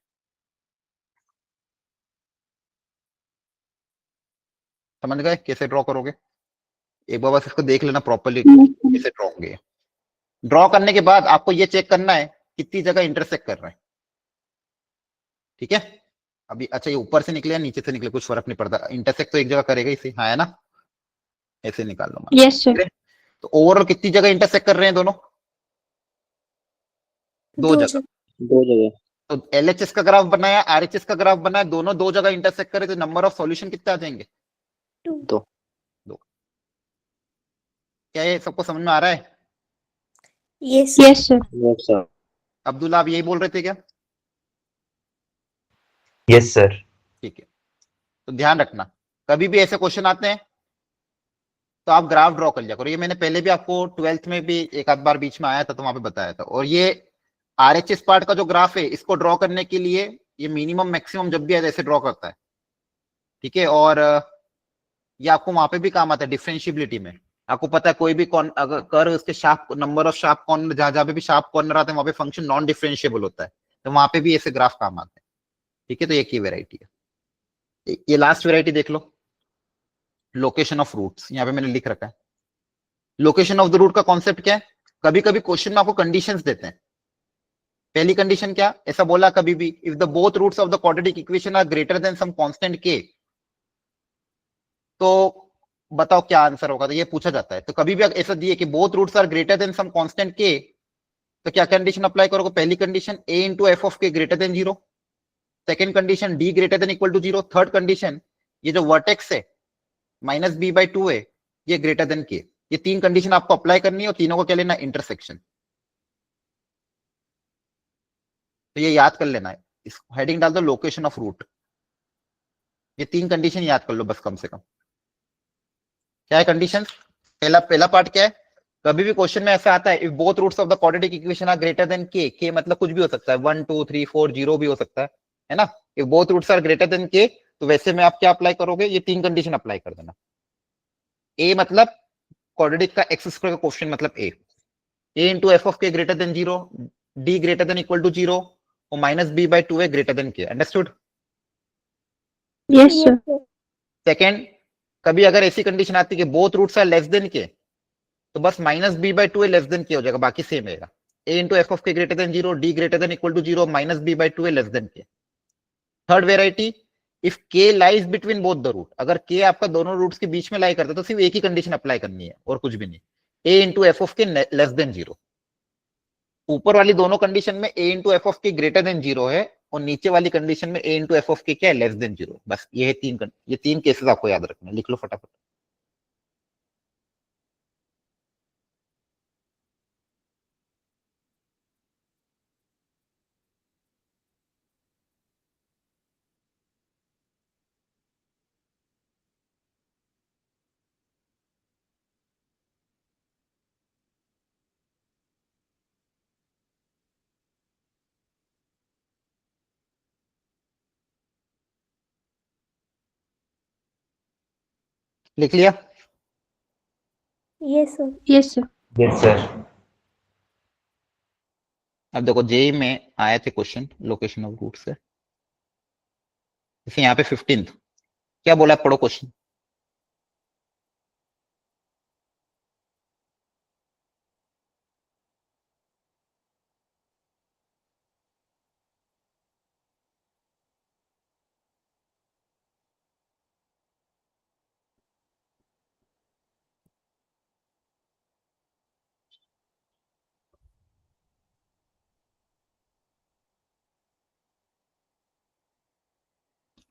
समझ गए कैसे ड्रॉ करोगे? एक बार बस इसको देख लेना प्रॉपर्ली yes, कैसे ड्रॉ होंगे। ड्रॉ करने के बाद आपको ये चेक करना है कितनी जगह इंटरसेक्ट कर रहे हैं। ठीक है? अभी अच्छा, ये ऊपर से निकले या नीचे से निकले कुछ फर्क नहीं पड़ता, इंटरसेक्ट तो एक जगह करेगा इसे। हाँ है ना? ऐसे निकाल लो। yes, sir. तो ओवरऑल कितनी जगह इंटरसेक्ट कर रहे हैं दोनों? दो दो जगह। दो जगह। तो एलएचएस का ग्राफ बनाया, आरएचएस का ग्राफ बनाया, दोनों दो जगह इंटरसेक्ट करे तो नंबर ऑफ सॉल्यूशन कितने आ जाएंगे? 2. दो। क्या ये सबको समझ में आ रहा है? Yes, sir. Yes, sir. Yes sir. Abdullah, आप यही बोल रहे थे क्या? Yes sir. ठीक है, तो ध्यान रखना कभी भी ऐसे क्वेश्चन आते हैं तो आप ग्राफ ड्रॉ कर लिया करो। ये मैंने पहले भी आपको 12th में भी एक आध बार बीच में आया था तो वहां पे बताया था। और ये आरएचएस पार्ट का जो ग्राफ है इसको ड्रॉ करने के लिए ये मिनिमम मैक्सिमम जब भी ऐसे ड्रॉ करता है। ठीक है? और ये आपको वहां पे भी काम आता है डिफरेंशियबिलिटी में। आपको पता है कोई भी अगर कर्व उसके sharp number of sharp corner, जहां पे भी शार्प कॉर्नर आते हैं वहां पे फंक्शन नॉन डिफरेंशिएबल होता है, तो वहां पे भी ऐसे ग्राफ काम आते हैं। ठीक है? तो ये की वेराइटी है। ये लास्ट वेराइटी देख लो, लोकेशन ऑफ रूट्स। यहाँ पे मैंने लिख रखा है। लोकेशन ऑफ द रूट का कॉन्सेप्ट क्या है? कभी कभी क्वेश्चन में आपको कंडीशंस देते हैं। पहली कंडीशन क्या? ऐसा बोला कभी भी, if the both roots of the quadratic equation are greater than some constant k, तो बताओ क्या आंसर होगा। तो ये पूछा जाता है। तो कभी भी ऐसा दिए कि both roots are greater than some constant k, तो क्या कंडीशन अप्लाई करोगे? पहली condition a into F of k greater than 0। Second condition d greater than equal to 0। Third condition ये जो वर्टेक्स है -b/2 है ये ग्रेटर देन k। ये तीन कंडीशन आपको अप्लाई करनी है और तीनों को क्या लेना? इंटरसेक्शन। तो ये याद कर लेना है। इस हेडिंग डाल दो लोकेशन ऑफ रूट। ये तीन कंडीशन याद कर लो बस कम से कम। क्या है कंडीशन? पहला पार्ट क्या है? कभी भी क्वेश्चन में ऐसा आता है if both roots of the quadratic equation are greater than k मतलब कुछ भी हो सकता है, 1 2 3 4 0 भी हो सकता है ना? If both roots are greater than k, तो वैसे में आप क्या अप्लाई करोगे? ये तीन कंडीशन अप्लाई कर देना। a मतलब क्वाड्रेटिक का x स्क्वायर का क्वेश्चन मतलब a into F of k greater than 0, d greater than equal to 0 और -b/2 है greater than k। Understood? Yes, sir. Yes, sir. Second, कभी अगर ऐसी कंडीशन आती है कि both roots are less than K, तो बस -b/2 है लेस देन के हो जाएगा, बाकी सेम रहेगा। a into F of k greater than 0, d greater than equal to 0, -b/2 है less than K. Third variety, if k lies between both the root, अगर k आपका दोनों रूट्स के बीच में लाई करता है तो सिर्फ एक ही कंडीशन अप्लाई करनी है और कुछ भी नहीं। a into F of k less than 0। ऊपर वाली दोनों कंडीशन में a into F of k greater than 0 है और नीचे वाली कंडीशन में a into F of k क्या है? Less than 0। बस ये है ये तीन केसेस आपको याद रखना है। लिख लो फटाफट। लिख लिया? Yes, sir. Yes, sir. Yes sir. अब देखो जेई में आए थे क्वेश्चन लोकेशन ऑफ रूट से। जैसे यहाँ पे 15th क्या बोला? पढ़ो क्वेश्चन।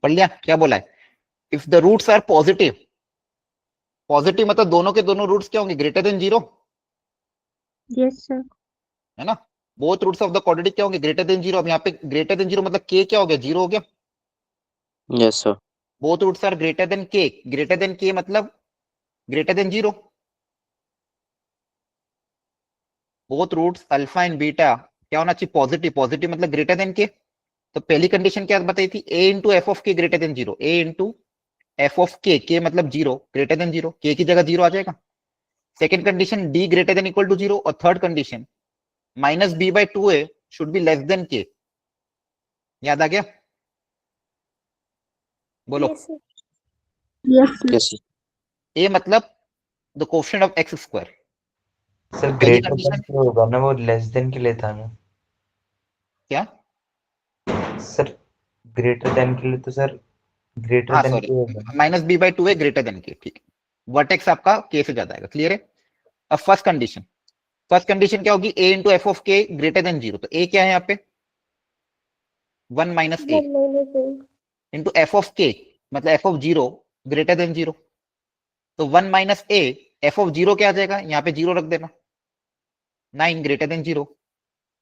पढ़ लिया क्या बोला है? If the roots are positive, positive मतलब दोनों के दोनों रूट्स क्या होंगे? Greater than 0, Yes, sir. है ना? Both roots of the quadratic क्या होंगे? Greater than 0। अब यहाँ पे ग्रेटर देन 0 मतलब के क्या हो गया? 0 हो गया। Yes sir. Both roots are greater than K, greater than K मतलब greater than 0। Both roots alpha and beta क्या होना चाहिए? पॉजिटिव, पॉजिटिव मतलब ग्रेटर देन के। तो पहली कंडीशन क्या बताई थी? a into F of K greater than 0, a into F of K मतलब 0 ग्रेटर देन 0, के की जगह 0 आ जाएगा। Second condition d greater than equal to 0, और third condition minus B by 2a should be less than K. याद आ गया? बोलो। Yes, sir. Yes, sir. Yes sir. a मतलब the coefficient of X square. Sir पहली greater condition than K होगा ना, वो लेस देन के लिए था ना क्या? सर? ग्रेटर देन के लिए तो सर ग्रेटर हाँ देन सॉरी, के होगा। Minus B by 2a greater than K, ठीक है। वर्टेक्स आपका के से ज्यादा आएगा, क्लियर है? अब फर्स्ट कंडीशन क्या होगी? a into F of K greater than 0। तो a क्या है यहाँ पे? 1 minus a 1 minus a. Into F of K मतलब एफ ऑफ 0 ग्रेटर देन 0। तो 1 माइनस a एफ ऑफ 0 क्या आ जाएगा? यहाँ पे 0 रख देना, 9 ग्रेटर देन 0।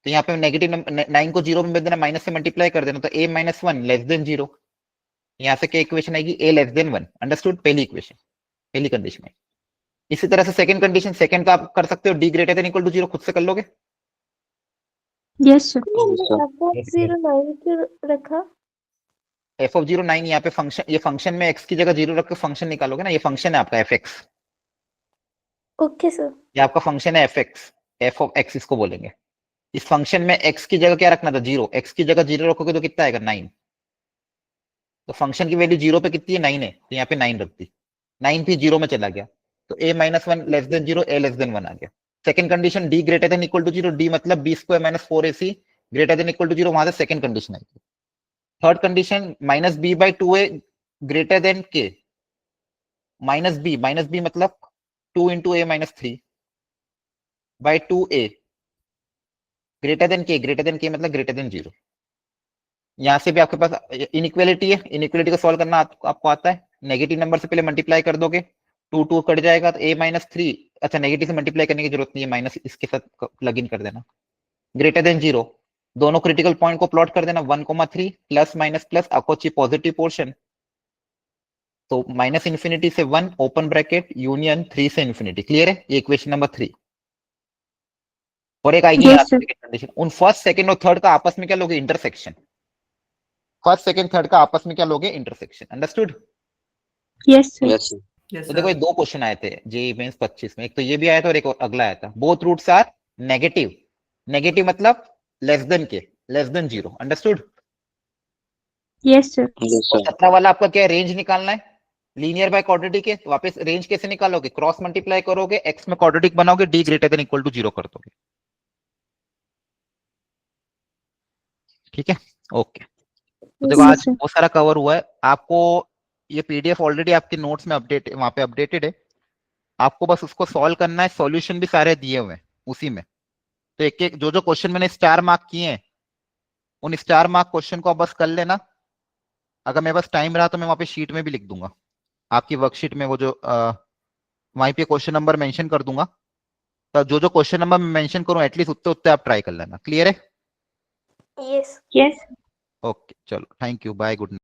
तो यहाँ पे नेगेटिव 9 को 0 में बदल देना, माइनस से मल्टीप्लाई कर देना, तो a माइनस 1 लेस देन 0। यहाँ से क्या इक्वेशन आएगी? a less than 1। अंडरस्टूड? पहली इक्वेशन, पहली कंडीशन है। इसी तरह से सेकंड कंडीशन, सेकंड का आप कर सकते हो, d greater than equal to 0, खुद से कर लोगे। Yes, sir. हमने Yes, sir. f(0) 9 क्यों रखा? एफ ऑफ 0 9, यहाँ पे फंक्शन, ये फंक्शन में x की जगह 0 रख के फंक्शन निकालोगे ना, ये फंक्शन है आपका fx, ओके सर. ये आपका फंक्शन है fx, f ऑफ x इसको बोलेंगे। इस फंक्शन में x की जगह क्या रखना था? 0। x की जगह 0 रखोगे तो कितना आएगा? 9। तो फंक्शन की वैल्यू 0 पे कितनी है? 9 है, तो यहाँ पे 9 रख दी, 9 भी 0 में चला गया, तो a minus 1 less than 0, a less than 1 आ गया। Second condition d greater than equal to 0, d मतलब b square minus 4ac greater than equal to 0, वहां से सेकंड कंडीशन आई। Third condition minus b by 2a greater than k, minus b मतलब 2 into a minus 3 by 2a greater than k मतलब greater than 0। यहां से भी आपके पास inequality है, इनइक्वालिटी को सॉल्व करना आपको आता है। नेगेटिव नंबर से पहले मल्टीप्लाई कर दोगे, 2 कट जाएगा, तो a माइनस 3, अच्छा नेगेटिव से मल्टीप्लाई करने की जरूरत नहीं है, माइनस इसके साथ प्लग इन कर देना, ग्रेटर देन 0। दोनों क्रिटिकल पॉइंट को प्लॉट कर देना, 1,3 प्लस माइनस प्लस, आपको चाहिए पॉजिटिव पोर्शन, तो माइनस इन्फिनिटी से 1 ओपन ब्रैकेट यूनियन 3 से इन्फिनिटी। क्लियर है? ये इक्वेशन नंबर 3। और एक आएगी Yes, यहाँ sir. सेकंड कंडीशन, उन फर्स्ट सेकंड और थर्ड का आपस में क्या लोगे? इंटरसेक्शन। फर्स्ट सेकंड थर्ड का आपस में क्या लोगे? Intersection. Understood? Yes, sir. Yes sir. तो देखो ये दो क्वेश्चन आए थे जेईई मेंस 25 में, एक तो ये भी आया था और एक और अगला आया था। Both roots are negative, negative मतलब less than K, less than 0। Understood? Yes, sir. Yes और सर। 17 वाला आपका क्या है? रेंज निकालना है, लीनियर बाय क्वाड्रेटिक है, तो वापस रेंज कैसे निकालोगे? क्रॉस मल्टीप्लाई करोगे, एक्स में क्वाड्रेटिक बनाओगे, D greater than equal to 0 कर दोगे। ठीक है, ओके। तो देखो Yes, आज sir. बहुत सारा कवर हुआ है। आपको ये पीडीएफ ऑलरेडी आपके नोट्स में अपडेट, वहां पे अपडेटेड है, आपको बस उसको सॉल्व करना है। सॉल्यूशन भी सारे दिए हुए हैं उसी में। तो एक एक जो क्वेश्चन मैंने स्टार मार्क किए हैं, उन स्टार मार्क क्वेश्चन को आप बस कर लेना। अगर मेरे पास टाइम रहा तो मैं वहां पे शीट में भी लिख दूंगा, आपकी वर्कशीट में वो जो वहीं पे क्वेश्चन नंबर मेंशन कर दूंगा। तो जो क्वेश्चन नंबर मैं मेंशन करूं एटलीस्ट उतने उतने आप ट्राई कर लेना। क्लियर है? Yes. Yes. ओके, चलो, thank you, bye, good night.